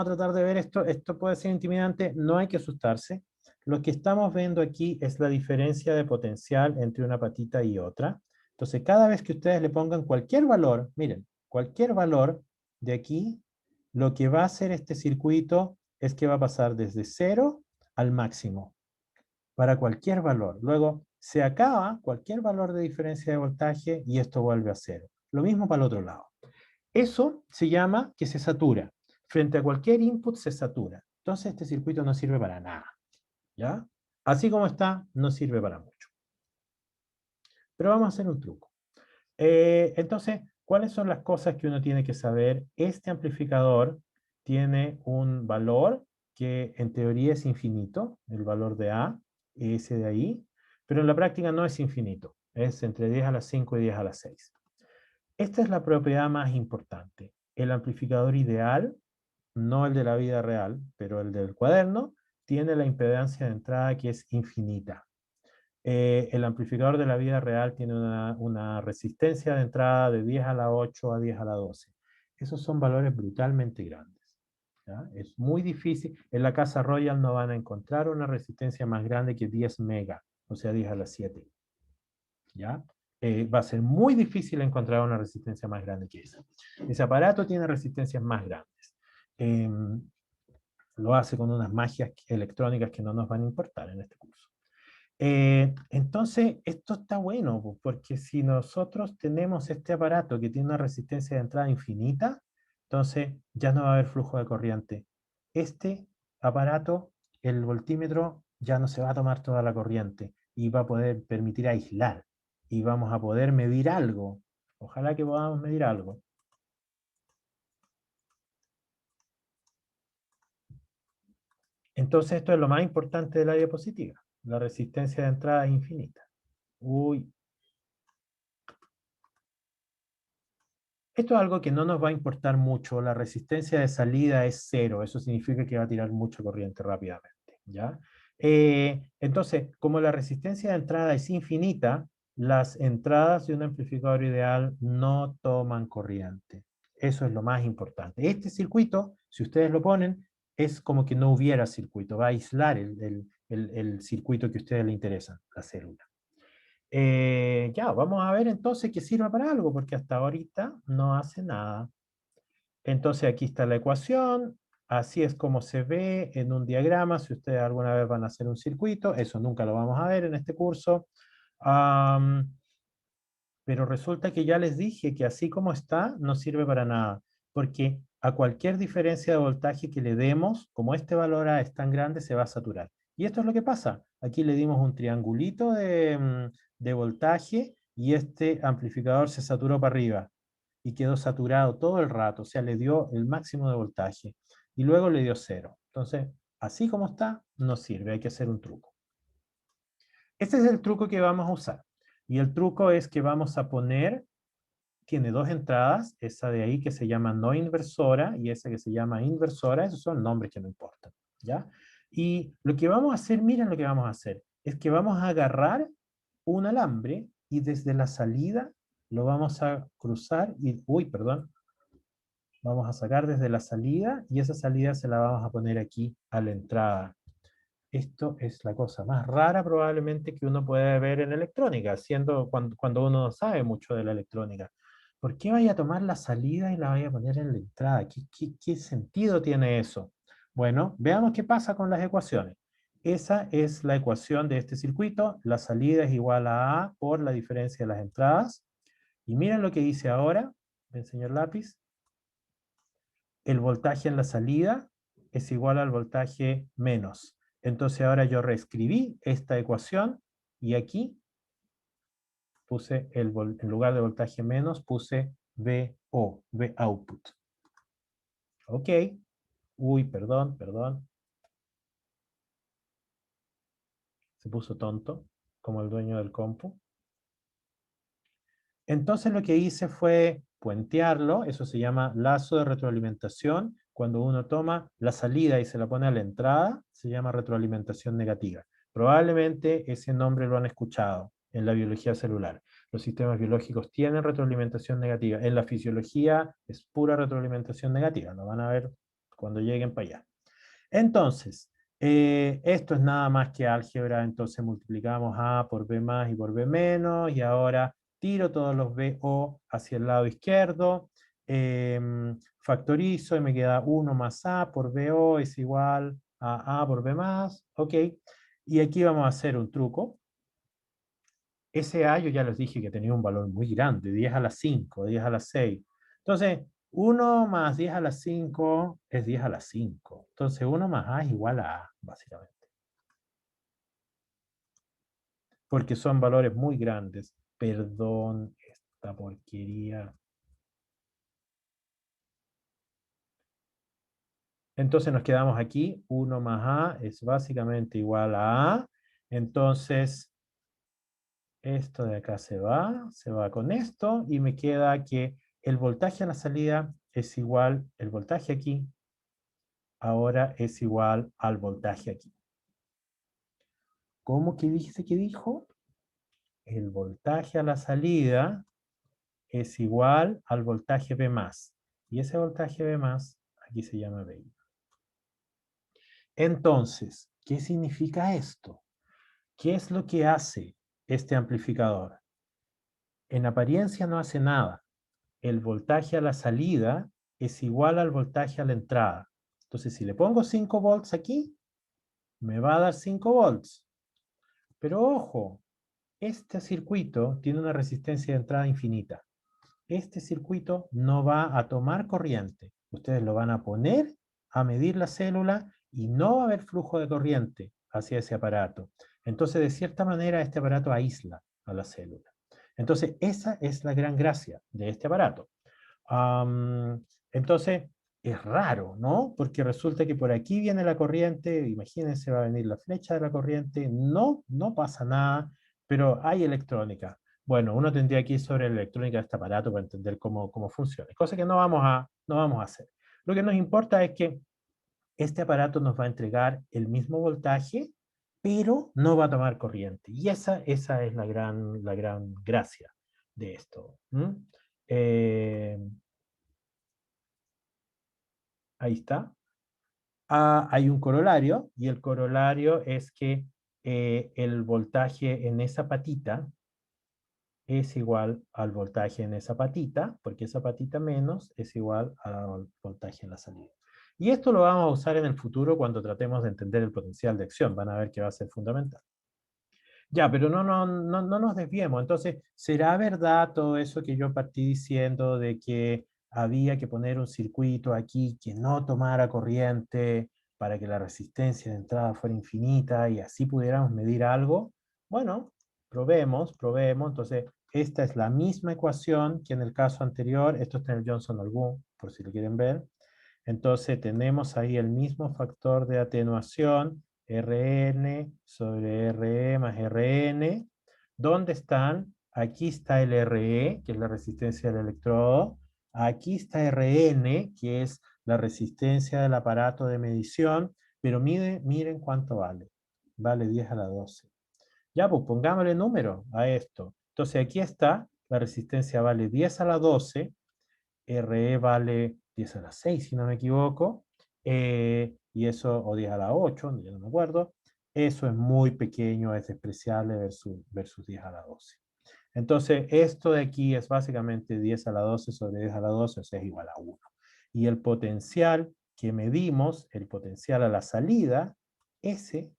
a tratar de ver esto puede ser intimidante, no hay que asustarse. Lo que estamos viendo aquí es la diferencia de potencial entre una patita y otra. Entonces, cada vez que ustedes le pongan cualquier valor, miren, cualquier valor de aquí, lo que va a hacer este circuito es que va a pasar desde 0 al máximo, para cualquier valor. Luego, se acaba cualquier valor de diferencia de voltaje y esto vuelve a 0. Lo mismo para el otro lado. Eso se llama que se satura. Frente a cualquier input se satura. Entonces este circuito no sirve para nada. ¿Ya? Así como está, no sirve para mucho. Pero vamos a hacer un truco. Entonces, ¿cuáles son las cosas que uno tiene que saber? Este amplificador tiene un valor que en teoría es infinito, el valor de A, ese de ahí, pero en la práctica no es infinito. Es entre 10 a la 5 y 10 a la 6. Esta es la propiedad más importante. El amplificador ideal, no el de la vida real, pero el del cuaderno, tiene la impedancia de entrada que es infinita. El amplificador de la vida real tiene una resistencia de entrada de 10 a la 8 a 10 a la 12. Esos son valores brutalmente grandes. ¿Ya? Es muy difícil. En la casa Royal no van a encontrar una resistencia más grande que 10 mega, o sea, 10 a la 7. ¿Ya? Va a ser muy difícil encontrar una resistencia más grande que esa. Ese aparato tiene resistencias más grandes. Lo hace con unas magias electrónicas que no nos van a importar en este curso. Entonces, esto está bueno, porque si nosotros tenemos este aparato que tiene una resistencia de entrada infinita, entonces ya no va a haber flujo de corriente. Este aparato, el voltímetro, ya no se va a tomar toda la corriente y va a poder permitir aislar y vamos a poder medir algo. Ojalá que podamos medir algo. Entonces esto es lo más importante de la diapositiva. La resistencia de entrada es infinita. Uy. Esto es algo que no nos va a importar mucho. La resistencia de salida es 0. Eso significa que va a tirar mucha corriente rápidamente. ¿Ya? Entonces, como la resistencia de entrada es infinita, las entradas de un amplificador ideal no toman corriente. Eso es lo más importante. Este circuito, si ustedes lo ponen, es como que no hubiera circuito. Va a aislar el circuito que a ustedes les interesa, la célula. Ya, vamos a ver entonces que sirva para algo, porque hasta ahorita no hace nada. Entonces aquí está la ecuación, así es como se ve en un diagrama, si ustedes alguna vez van a hacer un circuito, eso nunca lo vamos a ver en este curso. Pero resulta que ya les dije que así como está, no sirve para nada, porque a cualquier diferencia de voltaje que le demos, como este valor A es tan grande, se va a saturar. Y esto es lo que pasa. Aquí le dimos un triangulito de voltaje y este amplificador se saturó para arriba y quedó saturado todo el rato, o sea, le dio el máximo de voltaje y luego le dio 0. Entonces, así como está, no sirve, hay que hacer un truco. Este es el truco que vamos a usar. Y el truco es que vamos a poner, tiene dos entradas, esa de ahí que se llama no inversora y esa que se llama inversora, esos son nombres que no importan, ¿ya? Y lo que vamos a hacer, miren lo que vamos a hacer, es que vamos a agarrar un alambre y desde la salida lo vamos a cruzar y, uy, perdón, vamos a sacar desde la salida y esa salida se la vamos a poner aquí a la entrada. Esto es la cosa más rara probablemente que uno puede ver en electrónica, siendo cuando uno no sabe mucho de la electrónica. ¿Por qué vaya a tomar la salida y la vaya a poner en la entrada? ¿Qué sentido tiene eso? Bueno, veamos qué pasa con las ecuaciones. Esa es la ecuación de este circuito. La salida es igual a A por la diferencia de las entradas. Y miren lo que dice ahora. ¿Me enseñó el lápiz? El voltaje en la salida es igual al voltaje menos. Entonces ahora yo reescribí esta ecuación y aquí puse, en lugar de voltaje menos, puse VO, V output. Ok. Uy, perdón. Se puso tonto, como el dueño del compu. Entonces lo que hice fue puentearlo, eso se llama lazo de retroalimentación. Cuando uno toma la salida y se la pone a la entrada, se llama retroalimentación negativa. Probablemente ese nombre lo han escuchado en la biología celular. Los sistemas biológicos tienen retroalimentación negativa. En la fisiología es pura retroalimentación negativa. Lo van a ver cuando lleguen para allá. Entonces, esto es nada más que álgebra. Entonces multiplicamos A por B más y por B menos. Y ahora tiro todos los BO hacia el lado izquierdo. Factorizo y me queda 1 más A por BO es igual a A por B más. Ok. Y aquí vamos a hacer un truco. Ese A yo ya les dije que tenía un valor muy grande, 10 a la 5, 10 a la 6. Entonces, 1 más 10 a la 5 es 10 a la 5. Entonces, 1 más A es igual a A, básicamente. Porque son valores muy grandes. Perdón, esta porquería. Entonces nos quedamos aquí. 1 más A es básicamente igual a A. Entonces, esto de acá se va con esto y me queda que el voltaje a la salida es igual, el voltaje aquí, ahora es igual al voltaje aquí. ¿Cómo que dice que dijo? El voltaje a la salida es igual al voltaje V más. Y ese voltaje V más, aquí se llama V. Entonces, ¿qué significa esto? ¿Qué es lo que hace este amplificador? En apariencia no hace nada. El voltaje a la salida es igual al voltaje a la entrada. Entonces, si le pongo 5 volts aquí, me va a dar 5 volts. Pero ojo, este circuito tiene una resistencia de entrada infinita. Este circuito no va a tomar corriente. Ustedes lo van a poner a medir la célula y no va a haber flujo de corriente hacia ese aparato. Entonces, de cierta manera, este aparato aísla a la célula. Entonces, esa es la gran gracia de este aparato. Entonces, es raro, ¿no? Porque resulta que por aquí viene la corriente, imagínense, va a venir la flecha de la corriente, no pasa nada, pero hay electrónica. Bueno, uno tendría que ir sobre la electrónica de este aparato para entender cómo funciona, cosa que no vamos a hacer. Lo que nos importa es que este aparato nos va a entregar el mismo voltaje, pero no va a tomar corriente. Y esa es la gran gracia de esto. Ahí está. Hay un corolario, y el corolario es que el voltaje en esa patita es igual al voltaje en esa patita, porque esa patita menos es igual al voltaje en la salida. Y esto lo vamos a usar en el futuro cuando tratemos de entender el potencial de acción. Van a ver que va a ser fundamental. Ya, pero no nos desviemos. Entonces, ¿será verdad todo eso que yo partí diciendo de que había que poner un circuito aquí que no tomara corriente para que la resistencia de entrada fuera infinita y así pudiéramos medir algo. Bueno, probemos. Entonces, esta es la misma ecuación que en el caso anterior. Esto está en el Johnson-Algood, por si lo quieren ver. Entonces, tenemos ahí el mismo factor de atenuación, Rn sobre Re más Rn. ¿Dónde están? Aquí está el Re, que es la resistencia del electrodo. Aquí está Rn, que es la resistencia del aparato de medición. Pero miren cuánto vale. Vale 10 a la 12. Ya, pues pongámosle número a esto. Entonces aquí está, la resistencia vale 10 a la 12, Re vale 10 a la 6, si no me equivoco, y eso, o 10 a la 8, ya no me acuerdo. Eso es muy pequeño, es despreciable versus 10 a la 12. Entonces, esto de aquí es básicamente 10 a la 12 sobre 10 a la 12, o sea, es igual a 1. Y el potencial que medimos, el potencial a la salida, ese,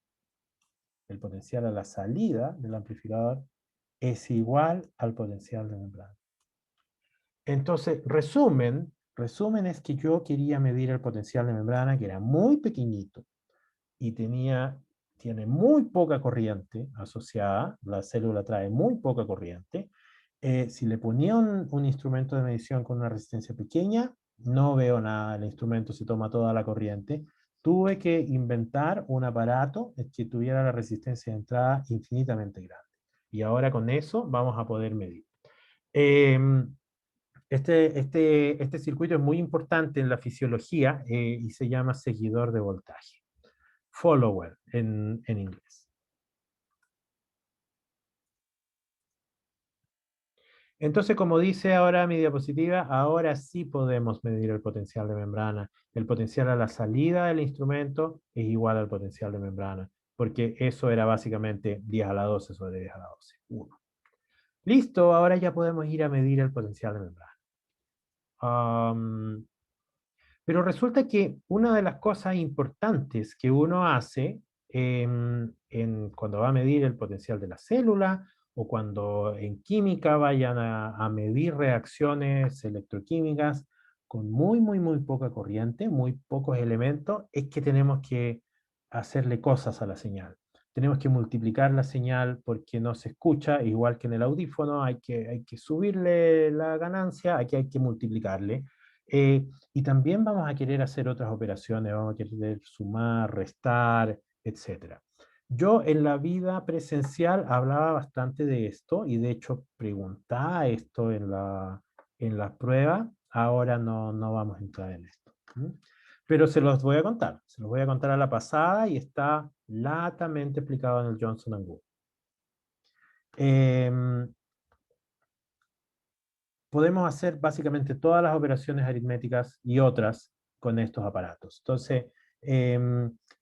el potencial a la salida del amplificador, es igual al potencial de membrana. Entonces, resumen es que yo quería medir el potencial de membrana, que era muy pequeñito, y tiene muy poca corriente asociada, la célula trae muy poca corriente. Si le ponía un instrumento de medición con una resistencia pequeña, no veo nada, el instrumento se toma toda la corriente. Tuve que inventar un aparato que tuviera la resistencia de entrada infinitamente grande. Y ahora con eso vamos a poder medir. Este circuito es muy importante en la fisiología y se llama seguidor de voltaje. Follower en inglés. Entonces, como dice ahora mi diapositiva, ahora sí podemos medir el potencial de membrana. El potencial a la salida del instrumento es igual al potencial de membrana, porque eso era básicamente 10 a la 12 sobre 10 a la 12. 1. Listo, ahora ya podemos ir a medir el potencial de membrana. Pero resulta que una de las cosas importantes que uno hace cuando va a medir el potencial de la célula o cuando en química vayan a medir reacciones electroquímicas con muy poca corriente, muy pocos elementos, es que tenemos que hacerle cosas a la señal. Tenemos que multiplicar la señal porque no se escucha, igual que en el audífono, hay que subirle la ganancia, aquí hay que multiplicarle. Y también vamos a querer hacer otras operaciones, vamos a querer sumar, restar, etc. Yo en la vida presencial hablaba bastante de esto y de hecho preguntaba esto en la prueba. Ahora no vamos a entrar en esto. Pero se los voy a contar. Se los voy a contar a la pasada y está latamente explicado en el Johnson-Algood. Podemos hacer básicamente todas las operaciones aritméticas y otras con estos aparatos. Entonces,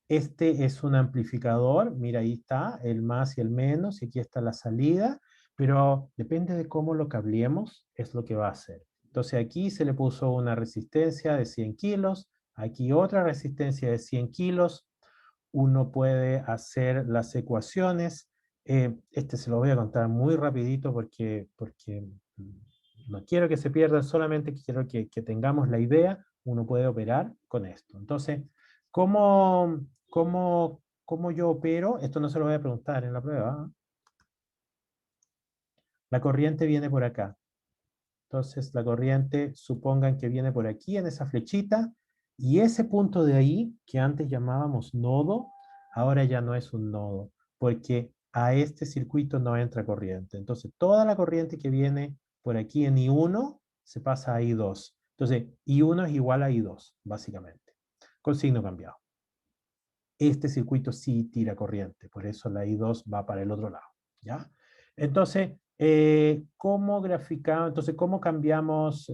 este es un amplificador, mira ahí está, el más y el menos, y aquí está la salida, pero depende de cómo lo cableemos, es lo que va a hacer. Entonces aquí se le puso una resistencia de 100 kilos, aquí otra resistencia de 100 kilos, uno puede hacer las ecuaciones, este se lo voy a contar muy rapidito porque no quiero que se pierdan, solamente quiero que tengamos la idea, uno puede operar con esto. Entonces, ¿cómo yo opero? Esto no se lo voy a preguntar en la prueba. La corriente viene por acá. Entonces, la corriente, supongan que viene por aquí, en esa flechita, y ese punto de ahí, que antes llamábamos nodo, ahora ya no es un nodo, porque a este circuito no entra corriente. Entonces, toda la corriente que viene por aquí en I1 se pasa a I2. Entonces, I1 es igual a I2, básicamente, con signo cambiado. Este circuito sí tira corriente, por eso la I2 va para el otro lado, ¿ya? Entonces, ¿cómo graficamos? Entonces, ¿cómo cambiamos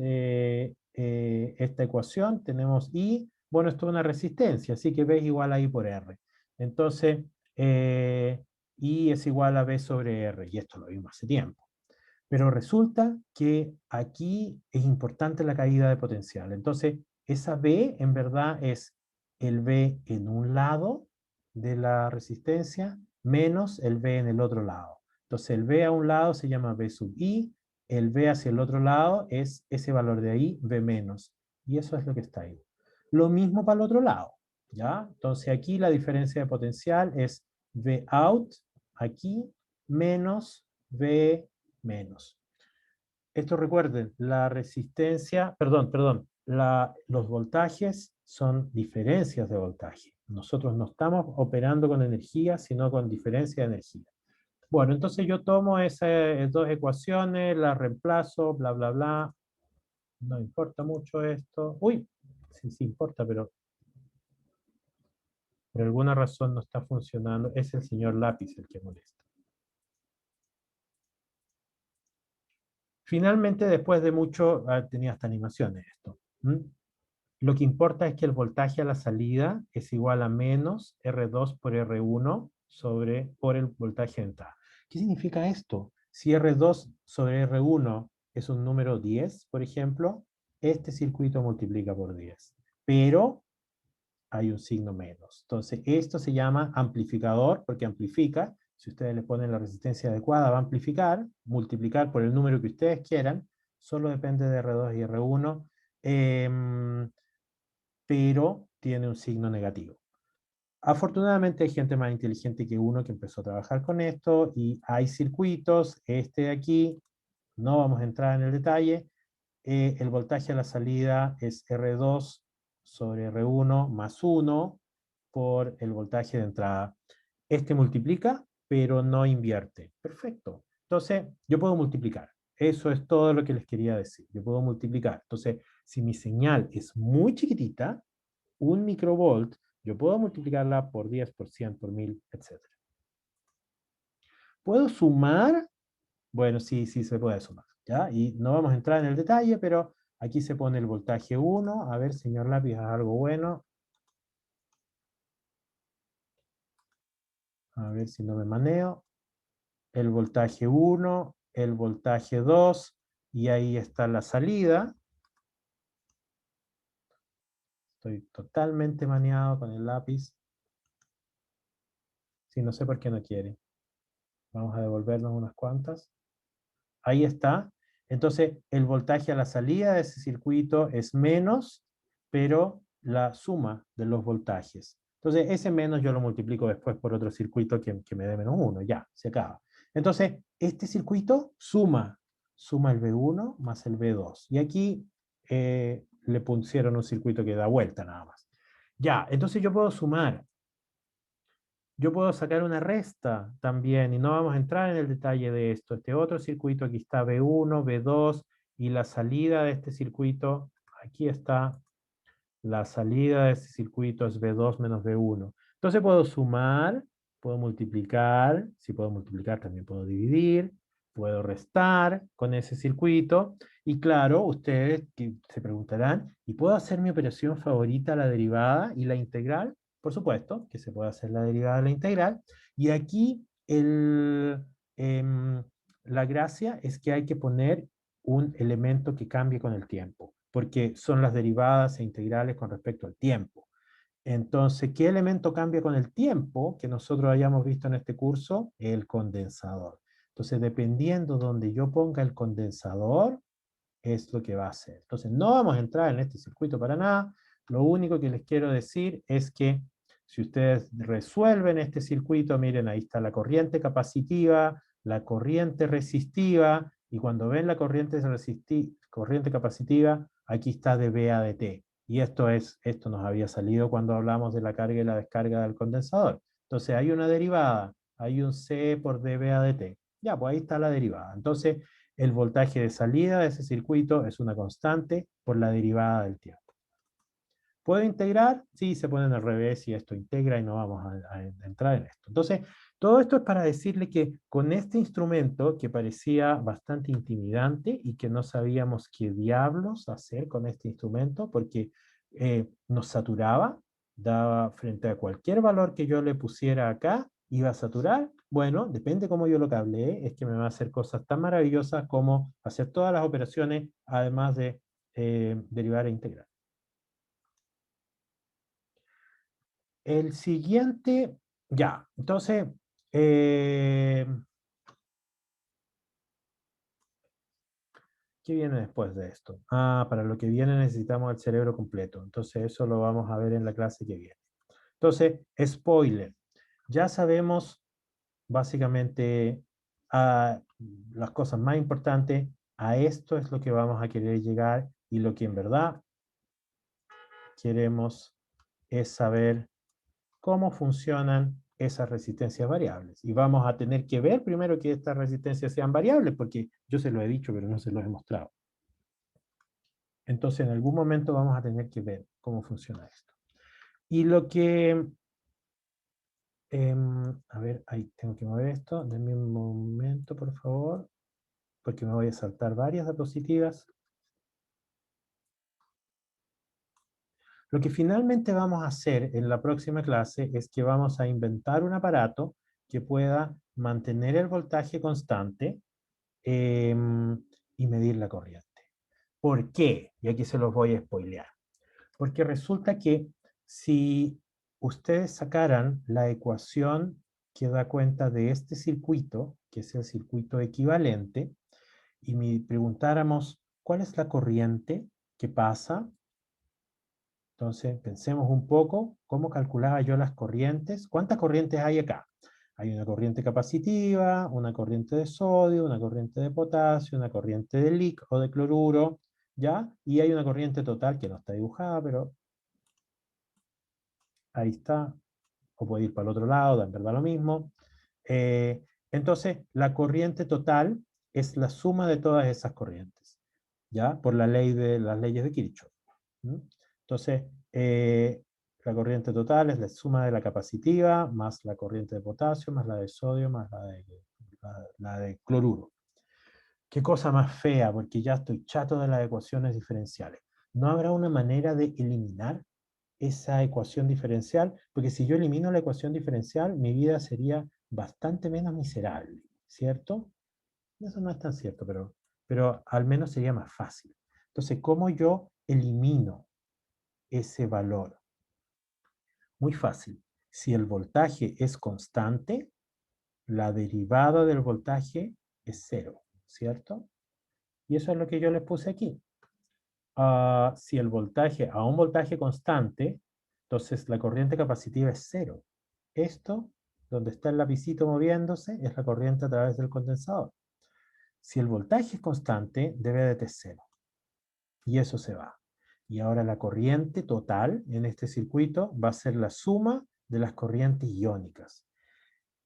esta ecuación? Tenemos I, bueno, esto es una resistencia, así que B es igual a I por R. Entonces, I es igual a B sobre R, y esto lo vimos hace tiempo. Pero resulta que aquí es importante la caída de potencial. Entonces, esa B en verdad es el B en un lado de la resistencia menos el B en el otro lado. Entonces, el B a un lado se llama B sub I el V hacia el otro lado es ese valor de ahí, V menos. Y eso es lo que está ahí. Lo mismo para el otro lado, ¿ya? Entonces aquí la diferencia de potencial es V out, aquí, menos V menos. Esto recuerden, la resistencia, los voltajes son diferencias de voltaje. Nosotros no estamos operando con energía, sino con diferencia de energía. Bueno, entonces yo tomo esas dos ecuaciones, las reemplazo, bla, bla, bla. No importa mucho esto. Uy, sí importa, pero por alguna razón no está funcionando. Es el señor lápiz el que molesta. Finalmente, después de mucho, tenía hasta animaciones esto. Lo que importa es que el voltaje a la salida es igual a menos R2 por R1 por el voltaje de entrada. ¿Qué significa esto? Si R2 sobre R1 es un número 10, por ejemplo, este circuito multiplica por 10. Pero hay un signo menos. Entonces, esto se llama amplificador, porque amplifica. Si ustedes le ponen la resistencia adecuada, va a amplificar, multiplicar por el número que ustedes quieran. Solo depende de R2 y R1. Pero tiene un signo negativo. Afortunadamente hay gente más inteligente que uno que empezó a trabajar con esto y hay circuitos, este de aquí, no vamos a entrar en el detalle, el voltaje a la salida es R2 sobre R1 más 1 por el voltaje de entrada. Este multiplica, pero no invierte. Perfecto. Entonces, yo puedo multiplicar. Eso es todo lo que les quería decir. Yo puedo multiplicar. Entonces, si mi señal es muy chiquitita, 1 microvolt, yo puedo multiplicarla por 10, por 100, por 1000, etc. ¿Puedo sumar? Bueno, sí se puede sumar, ¿ya? Y no vamos a entrar en el detalle, pero aquí se pone el voltaje 1. A ver, señor lápiz, haz algo bueno. A ver si no me maneo. El voltaje 1, el voltaje 2, y ahí está la salida. Estoy totalmente maneado con el lápiz. Sí, no sé por qué no quiere. Vamos a devolvernos unas cuantas. Ahí está. Entonces, el voltaje a la salida de ese circuito es menos, pero la suma de los voltajes. Entonces, ese menos yo lo multiplico después por otro circuito que me dé menos 1. Ya, se acaba. Entonces, este circuito suma el V1 más el V2. Y aquí le pusieron un circuito que da vuelta nada más. Ya, entonces yo puedo sumar. Yo puedo sacar una resta también, y no vamos a entrar en el detalle de esto. Este otro circuito, aquí está B1, B2, y la salida de este circuito, aquí está, la salida de este circuito es B2 menos B1. Entonces puedo sumar, puedo multiplicar, si puedo multiplicar también puedo dividir, puedo restar con ese circuito, y claro, ustedes que se preguntarán, ¿y puedo hacer mi operación favorita, la derivada y la integral? Por supuesto que se puede hacer la derivada de la integral, y aquí la gracia es que hay que poner un elemento que cambie con el tiempo, porque son las derivadas e integrales con respecto al tiempo. Entonces, ¿qué elemento cambia con el tiempo que nosotros hayamos visto en este curso? El condensador. Entonces, dependiendo donde yo ponga el condensador, es lo que va a hacer. Entonces, no vamos a entrar en este circuito para nada. Lo único que les quiero decir es que si ustedes resuelven este circuito, miren, ahí está la corriente capacitiva, la corriente resistiva, y cuando ven la corriente capacitiva, aquí está dB a dt. Y esto nos había salido cuando hablamos de la carga y la descarga del condensador. Entonces hay una derivada, hay un C por dB a dt. Ya, pues ahí está la derivada. Entonces, el voltaje de salida de ese circuito es una constante por la derivada del tiempo. ¿Puedo integrar? Sí, se ponen al revés y esto integra y no vamos a entrar en esto. Entonces, todo esto es para decirle que con este instrumento que parecía bastante intimidante y que no sabíamos qué diablos hacer con este instrumento porque nos saturaba, daba frente a cualquier valor que yo le pusiera acá, iba a saturar. Bueno, depende cómo yo lo cablee, es que me va a hacer cosas tan maravillosas como hacer todas las operaciones, además de derivar e integrar. El siguiente, ya, entonces, eh, ¿Qué viene después de esto? Ah, para lo que viene necesitamos el cerebro completo. Entonces eso lo vamos a ver en la clase que viene. Entonces, spoiler. Ya sabemos básicamente las cosas más importantes. A esto es lo que vamos a querer llegar y lo que en verdad queremos es saber cómo funcionan esas resistencias variables. Y vamos a tener que ver primero que estas resistencias sean variables, porque yo se lo he dicho, pero no se lo he mostrado. Entonces, en algún momento vamos a tener que ver cómo funciona esto. Y lo que... a ver, ahí tengo que mover esto. Denme un momento, por favor, porque me voy a saltar varias diapositivas. Lo que finalmente vamos a hacer en la próxima clase es que vamos a inventar un aparato que pueda mantener el voltaje constante y medir la corriente. ¿Por qué? Y aquí se los voy a spoilear. Porque resulta que si ustedes sacaran la ecuación que da cuenta de este circuito, que es el circuito equivalente, y me preguntáramos cuál es la corriente que pasa, entonces pensemos un poco cómo calculaba yo las corrientes. ¿Cuántas corrientes hay acá? Hay una corriente capacitiva, una corriente de sodio, una corriente de potasio, una corriente de LiC o de cloruro, ¿ya? Y hay una corriente total que no está dibujada, pero ahí está, o puede ir para el otro lado, en verdad lo mismo. Entonces, la corriente total es la suma de todas esas corrientes, ¿ya? Por la ley de las leyes de Kirchhoff. Entonces, la corriente total es la suma de la capacitiva, más la corriente de potasio, más la de sodio, más la de cloruro. Qué cosa más fea, porque ya estoy chato de las ecuaciones diferenciales. ¿No habrá una manera de eliminar esa ecuación diferencial? Porque si yo elimino la ecuación diferencial, mi vida sería bastante menos miserable, ¿cierto? Eso no es tan cierto, pero al menos sería más fácil. Entonces, ¿cómo yo elimino ese valor? Muy fácil. Si el voltaje es constante, la derivada del voltaje es cero, ¿cierto? Y eso es lo que yo les puse aquí. Si el voltaje, a un voltaje constante, entonces la corriente capacitiva es cero. Esto, donde está el lapicito moviéndose, es la corriente a través del condensador. Si el voltaje es constante, debe de t cero. Y eso se va. Y ahora la corriente total en este circuito va a ser la suma de las corrientes iónicas.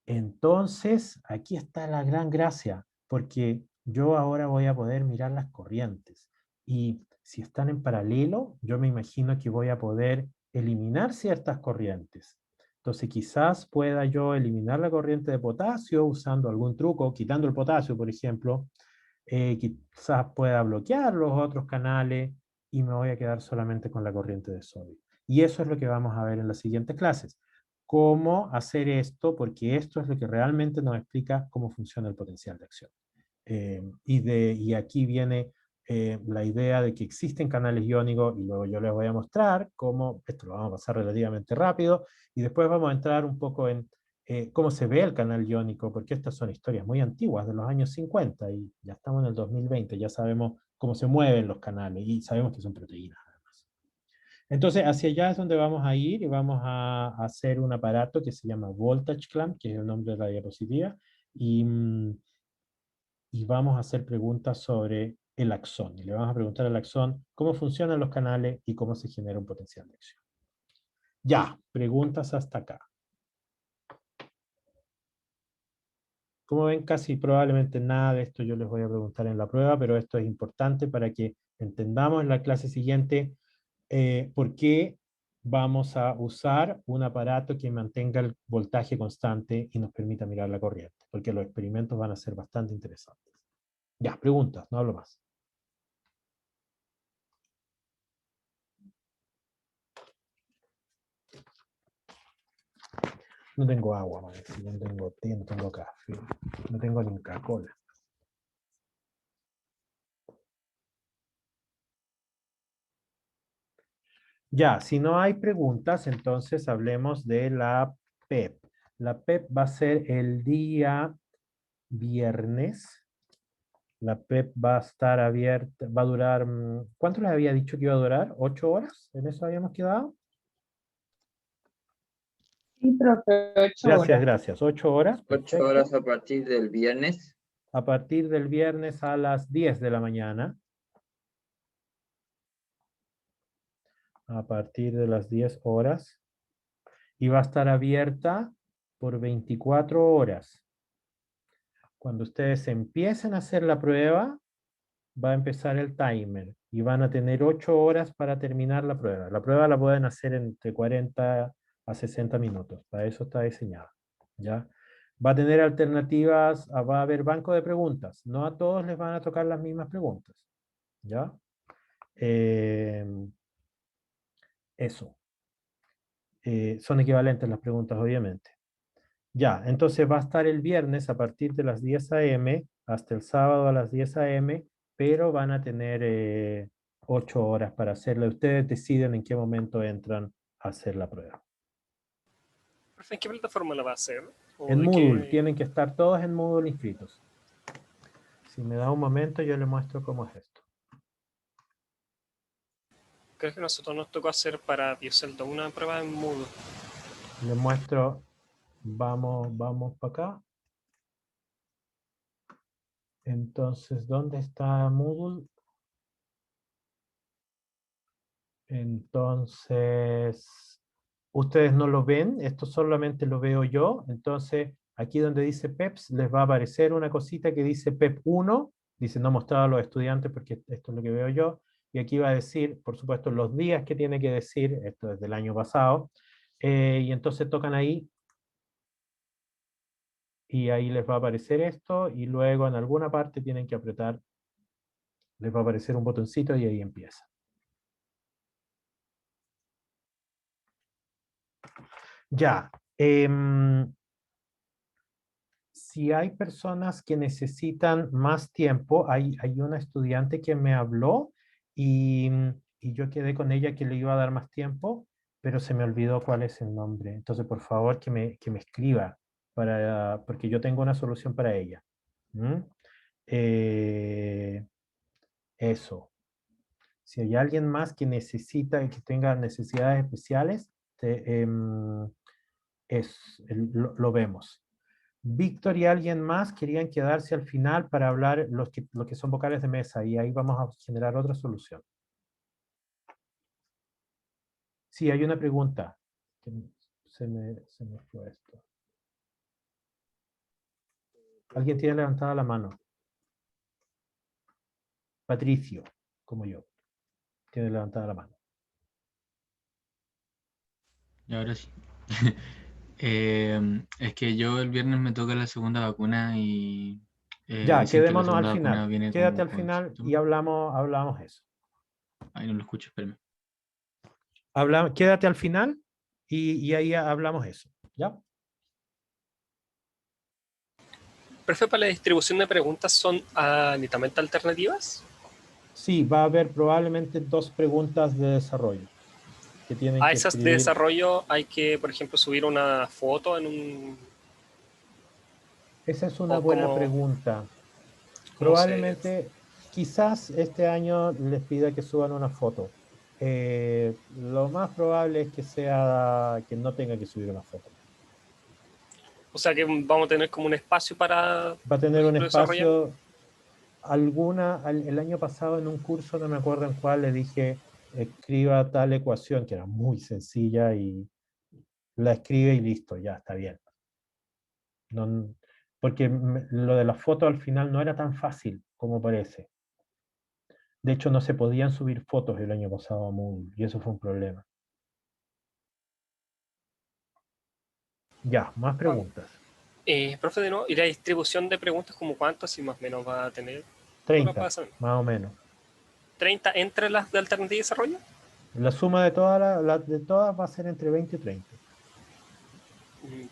Entonces, aquí está la gran gracia, porque yo ahora voy a poder mirar las corrientes. Y si están en paralelo, yo me imagino que voy a poder eliminar ciertas corrientes. Entonces, quizás pueda yo eliminar la corriente de potasio usando algún truco, quitando el potasio, por ejemplo. Quizás pueda bloquear los otros canales y me voy a quedar solamente con la corriente de sodio. Y eso es lo que vamos a ver en las siguientes clases. Cómo hacer esto, porque esto es lo que realmente nos explica cómo funciona el potencial de acción. Y aquí viene la idea de que existen canales iónicos y luego yo les voy a mostrar cómo, esto lo vamos a pasar relativamente rápido, y después vamos a entrar un poco en cómo se ve el canal iónico, porque estas son historias muy antiguas, de los años 50, y ya estamos en el 2020, ya sabemos cómo se mueven los canales, y sabemos que son proteínas además. Entonces, hacia allá es donde vamos a ir, y vamos a hacer un aparato que se llama Voltage Clamp, que es el nombre de la diapositiva, y vamos a hacer preguntas sobre el axón. Y le vamos a preguntar al axón cómo funcionan los canales y cómo se genera un potencial de acción. Ya, preguntas hasta acá. Como ven, casi probablemente nada de esto yo les voy a preguntar en la prueba, pero esto es importante para que entendamos en la clase siguiente por qué vamos a usar un aparato que mantenga el voltaje constante y nos permita mirar la corriente, porque los experimentos van a ser bastante interesantes. Ya, preguntas, no hablo más. No tengo agua, man. No tengo té, no tengo café, no tengo ni Coca-Cola. Ya, si no hay preguntas, entonces hablemos de la PEP. La PEP va a ser el día viernes La PEP va a estar abierta, va a durar, ¿cuánto les había dicho que iba a durar? ¿8 horas? ¿En eso habíamos quedado? Sí, profe, 8 horas. Gracias. 8 horas, 8 perfecto. horas a partir del viernes. A partir del viernes a las 10 de la mañana. A partir de las 10 horas. Y va a estar abierta por 24 horas. Cuando ustedes empiecen a hacer la prueba, va a empezar el timer y van a tener 8 horas para terminar la prueba. La prueba la pueden hacer entre 40 a 60 minutos. Para eso está diseñada. ¿Ya? Va a tener alternativas, va a haber banco de preguntas. No a todos les van a tocar las mismas preguntas. ¿Ya? Eso. Son equivalentes las preguntas, obviamente. Ya, entonces va a estar el viernes a partir de las 10 a.m. hasta el sábado a las 10 a.m., pero van a tener 8 horas para hacerla. Ustedes deciden en qué momento entran a hacer la prueba. Profe, ¿en qué plataforma la va a hacer? ¿O En de Moodle, qué? tienen que estar todos en Moodle inscritos. Si me da un momento, yo les muestro cómo es esto. Creo que a nosotros nos tocó hacer para Biocelda una prueba en Moodle. Les muestro, vamos para acá. Entonces, ¿dónde está Moodle? Entonces, ustedes no lo ven, esto solamente lo veo yo. Entonces, aquí donde dice PEPS, les va a aparecer una cosita que dice PEP 1, dice no mostrado a los estudiantes porque esto es lo que veo yo, y aquí va a decir, por supuesto, los días que tiene que decir, esto es del año pasado, y entonces tocan ahí, y ahí les va a aparecer esto, y luego en alguna parte tienen que apretar, les va a aparecer un botoncito y ahí empieza. Ya. Si hay personas que necesitan más tiempo, hay una estudiante que me habló y yo quedé con ella que le iba a dar más tiempo, pero se me olvidó cuál es el nombre. Entonces, por favor, que me escriba, porque yo tengo una solución para ella. ¿Mm? Eh, Eso. Si hay alguien más que necesita, que tenga necesidades especiales, lo vemos. Víctor y alguien más querían quedarse al final para hablar los que son vocales de mesa y ahí vamos a generar otra solución. Sí, hay una pregunta. Se me fue esto. ¿Alguien tiene levantada la mano? Patricio, como yo, tiene levantada la mano. Y ahora sí. Es que yo el viernes me toca la segunda vacuna y Ya, dicen que la quedémonos al segunda vacuna final. viene Quédate como al con final y síntomas. hablamos eso. Ay, no lo escucho, espérame. Quédate al final y ahí hablamos eso. ¿Ya? Profe, para la distribución de preguntas son netamente alternativas. Sí, va a haber probablemente 2 preguntas de desarrollo que tienen A que esas de escribir. desarrollo hay que, por ejemplo, subir una foto en un... Esa es una o buena como, pregunta. como se... Probablemente, quizás este año les pida que suban una foto. Lo más probable es que sea que no tenga que subir una foto. O sea que vamos a tener como un espacio para, Va a por tener un ejemplo, desarrollar. espacio, el año pasado en un curso, no me acuerdo en cuál, le dije, escriba tal ecuación, que era muy sencilla, y la escribe y listo, ya está bien. No, porque lo de la foto al final no era tan fácil como parece. De hecho, no se podían subir fotos el año pasado a Moodle, y eso fue un problema. Ya, más preguntas. Profe, de nuevo, ¿y la distribución de preguntas como cuántas y más o menos va a tener? 30, más o menos. 30 entre las de alternativa y desarrollo. La suma de de todas va a ser entre 20 y 30.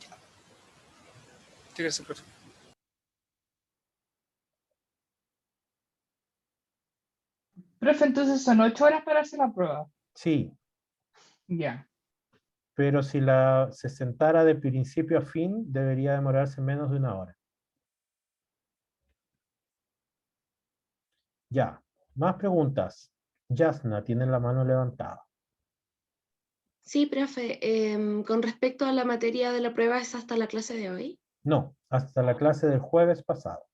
Ya. Sí, gracias, profe. Profe, entonces son 8 horas para hacer la prueba. Sí, Ya. pero si se sentara de principio a fin, debería demorarse menos de 1 hora. Ya. Más preguntas. Yasna tiene la mano levantada. Sí, profe, con respecto a la materia de la prueba, ¿es hasta la clase de hoy? No, hasta la clase del jueves pasado.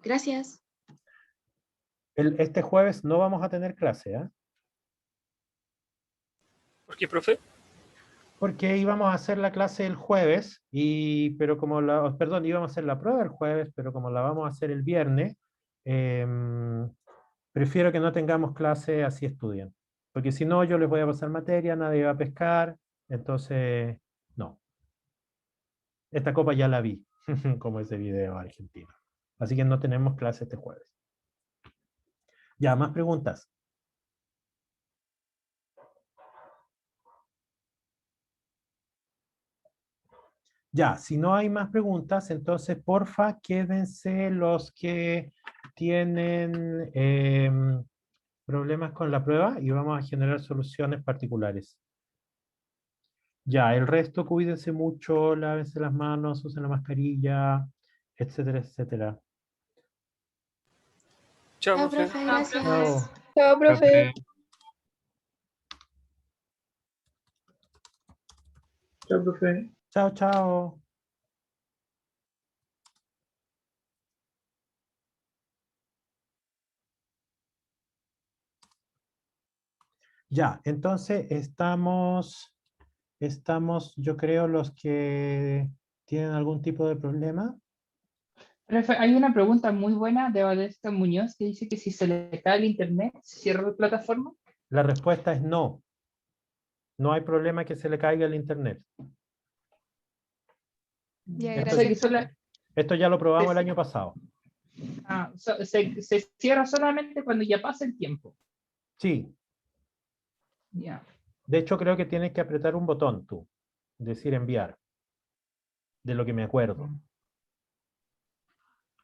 Gracias. Este jueves no vamos a tener clase, ¿eh? ¿Por qué, profe? Porque íbamos a hacer la clase el jueves, pero como perdón, íbamos a hacer la prueba el jueves, pero como la vamos a hacer el viernes, prefiero que no tengamos clase, así estudien. Porque si no, yo les voy a pasar materia, nadie va a pescar, entonces, no. Esta copa ya la vi, como ese video argentino. Así que no tenemos clase este jueves. Ya, más preguntas. Ya, si no hay más preguntas, entonces porfa quédense los que tienen problemas con la prueba y vamos a generar soluciones particulares. Ya, el resto cuídense mucho, lávense las manos, usen la mascarilla, etcétera, etcétera. Chao, Chao, profe. profe, gracias. Chao. Chao, profe. Chao, profe. Chao, chao. Ya, entonces estamos, yo creo, los que tienen algún tipo de problema. Profe, hay una pregunta muy buena de Valesca Muñoz que dice que si se le cae el internet, ¿se cierra la plataforma? La respuesta es no. No hay problema que se le caiga el internet. Ya, Esto, O sea, que gracias. esto ya lo probamos el Sí. año pasado. Se cierra solamente cuando ya pasa el tiempo. Sí, Ya. de hecho creo que tienes que apretar un botón tú, decir enviar, de lo que me acuerdo.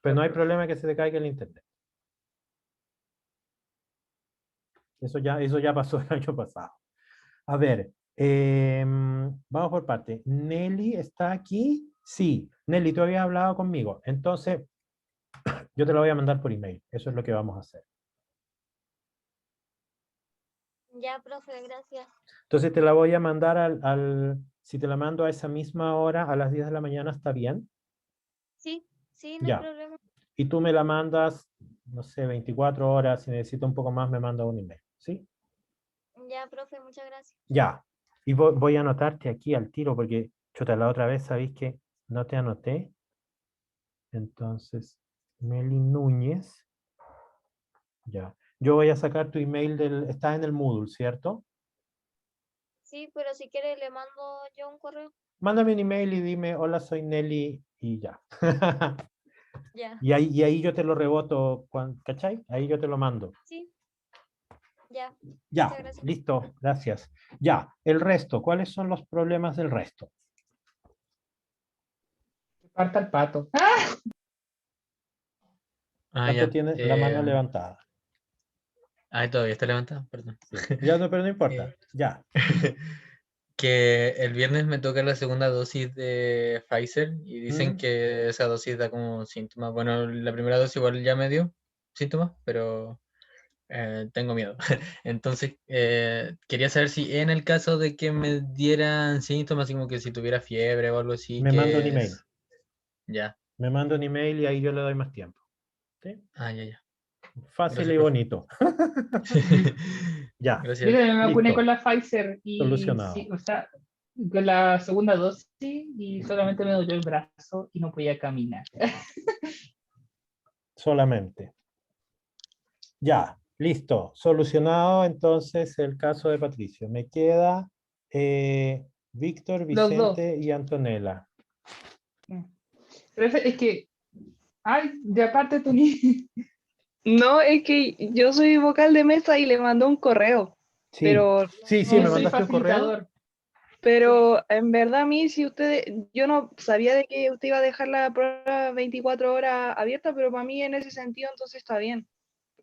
Pero no hay problema que se te caiga el internet. Eso ya pasó el año pasado. A ver, vamos por parte. ¿Nelly está aquí? Sí. Nelly, tú habías hablado conmigo. Entonces, yo te lo voy a mandar por email. Eso es lo que vamos a hacer. Ya, profe, gracias. Entonces te la voy a mandar si te la mando a esa misma hora, a las 10 de la mañana, ¿está bien? Sí, sí, no hay Ya. problema. Y tú me la mandas, no sé, 24 horas. Si necesito un poco más, me manda un email. ¿Sí? Ya, profe, muchas gracias. Ya. Y voy a anotarte aquí al tiro porque, chuta, la otra vez, ¿sabéis que no te anoté? Entonces, Meli Núñez. Ya. Yo voy a sacar tu email Está en el Moodle, ¿cierto? Sí, pero si quiere le mando yo un correo. Mándame un email y dime, hola, soy Nelly, y ya. Ya, Y ahí yo te lo reboto, ¿cachai? Ahí yo te lo mando. sí, ya. Ya, Muchas gracias. listo, gracias. Ya, el resto, ¿cuáles son los problemas del resto? Que parta el pato. Ah, Pato ya. tiene la mano levantada. Todavía está levantado, perdón. Ya no, pero no importa. Ya. Que el viernes me toca la segunda dosis de Pfizer y dicen ¿Mm? que esa dosis da como síntomas. Bueno, la primera dosis igual ya me dio síntomas, pero tengo miedo. Entonces, quería saber si en el caso de que me dieran síntomas, así como que si tuviera fiebre o algo así, Me manda un que email. es... Ya. Me manda un email y ahí yo le doy más tiempo. ¿Sí? Ah, ya. Fácil Gracias, y profe. bonito. Ya, Yo Gracias. también me vacuné con listo. la Pfizer y sí, Solucionado. o sea, con la segunda dosis y solamente me dolió el brazo y no podía caminar. Solamente. Ya, listo. Solucionado entonces el caso de Patricio. Me queda Víctor, Los dos. Vicente y Antonella. Pero es que, ay, de aparte tú ni... No, es que yo soy vocal de mesa y le mandó un correo, Sí, pero sí, Yo me soy mandaste un correo. facilitador. pero en verdad a mí si yo no sabía de que usted iba a dejar la prueba 24 horas abierta, pero para mí en ese sentido entonces está bien.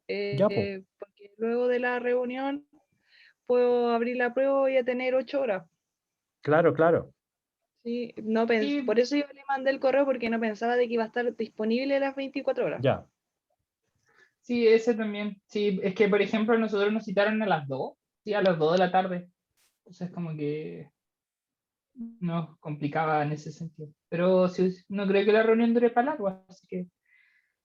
Ya, pues. Porque luego de la reunión puedo abrir la prueba y a tener 8 horas. Claro, claro. Sí, no Sí, por eso yo le mandé el correo porque no pensaba de que iba a estar disponible las 24 horas. Ya. Sí, ese también. Sí, es que, por ejemplo, nosotros nos citaron a las 2, sí, a las 2 de la tarde. Entonces, como que nos complicaba en ese sentido. Pero sí, no creo que la reunión dure para largo, así que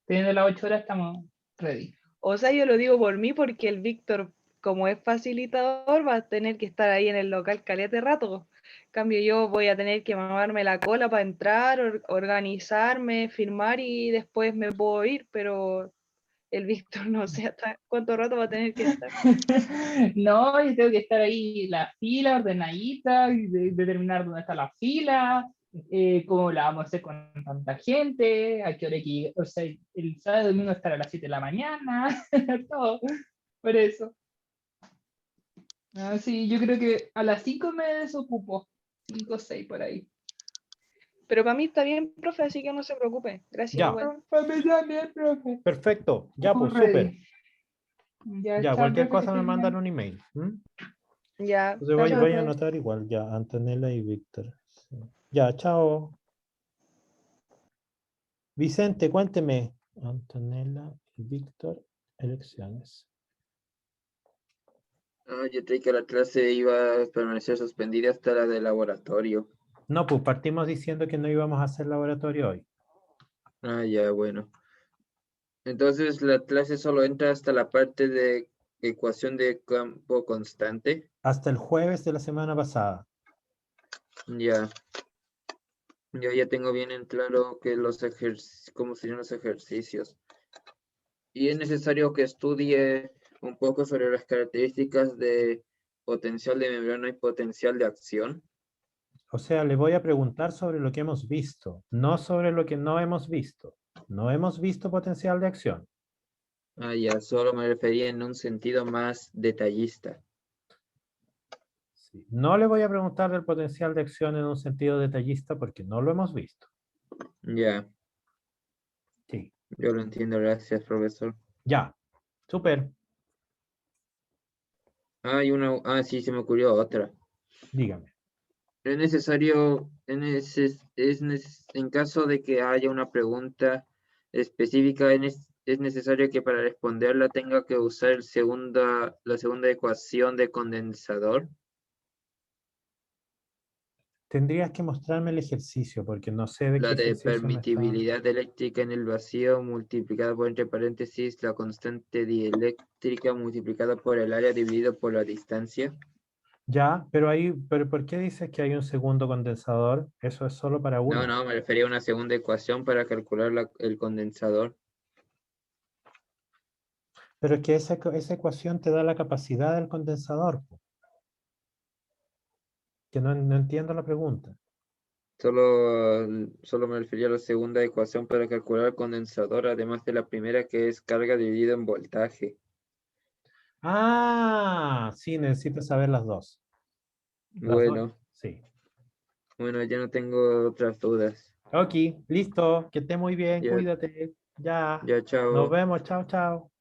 teniendo las 8 horas estamos ready. O sea, yo lo digo por mí porque el Víctor, como es facilitador, va a tener que estar ahí en el local calete rato. En cambio, yo voy a tener que mamarme la cola para entrar, organizarme, firmar y después me puedo ir, pero el Víctor no sé hasta cuánto rato va a tener que estar. No, yo tengo que estar ahí en la fila, ordenadita, y determinar dónde está la fila, cómo la vamos a hacer con tanta gente, a qué hora hay que llegar, o sea, el sábado y domingo estar a las 7 de la mañana, todo, por eso. Ah, sí, yo creo que a las 5 me desocupo, 5 o 6 por ahí. Pero para mí está bien, profe, así que no se preocupe. Gracias, Ya. igual. Para mí también, profe. Perfecto, ya pues, Estamos súper. ready. Ya, Ya, chao, cualquier profe, que cosa me estés mandan bien. un email. Ya, Entonces Chao, voy a profe. anotar igual, ya, Antonella y Víctor. Sí. Ya, chao. Vicente, cuénteme. Antonella y Víctor, elecciones. Yo creí que la clase iba a permanecer suspendida hasta la de laboratorio. No, pues partimos diciendo que no íbamos a hacer laboratorio hoy. Ya, bueno. Entonces la clase solo entra hasta la parte de ecuación de campo constante. Hasta el jueves de la semana pasada. Ya. Yo ya tengo bien en claro que cómo serían los ejercicios. Y es necesario que estudie un poco sobre las características de potencial de membrana y potencial de acción. O sea, le voy a preguntar sobre lo que hemos visto, no sobre lo que no hemos visto. No hemos visto potencial de acción. Ya, solo me refería en un sentido más detallista. Sí. No le voy a preguntar del potencial de acción en un sentido detallista porque no lo hemos visto. Ya, Sí. yo lo entiendo, gracias, profesor. Ya. Súper. Sí, se me ocurrió otra. Dígame. Es necesario, en caso de que haya una pregunta específica, es necesario que para responderla tenga que usar la segunda ecuación de condensador. Tendrías que mostrarme el ejercicio porque no sé de qué La de ejercicio me está... permitibilidad eléctrica en el vacío multiplicada por, entre paréntesis, la constante dieléctrica multiplicada por el área dividido por la distancia. Ya, pero ¿por qué dices que hay un segundo condensador? Eso es solo para uno. No, me refería a una segunda ecuación para calcular el condensador. Pero es que esa ecuación te da la capacidad del condensador. Po. Que no entiendo la pregunta. Solo me refería a la segunda ecuación para calcular el condensador, además de la primera que es carga dividido en voltaje. Ah, sí, necesito saber las dos. Las dos, Bueno, sí. ya no tengo otras dudas. Ok, listo. Que esté muy bien. Ya, Cuídate. Ya. ya, Nos chao. vemos. Chao, chao.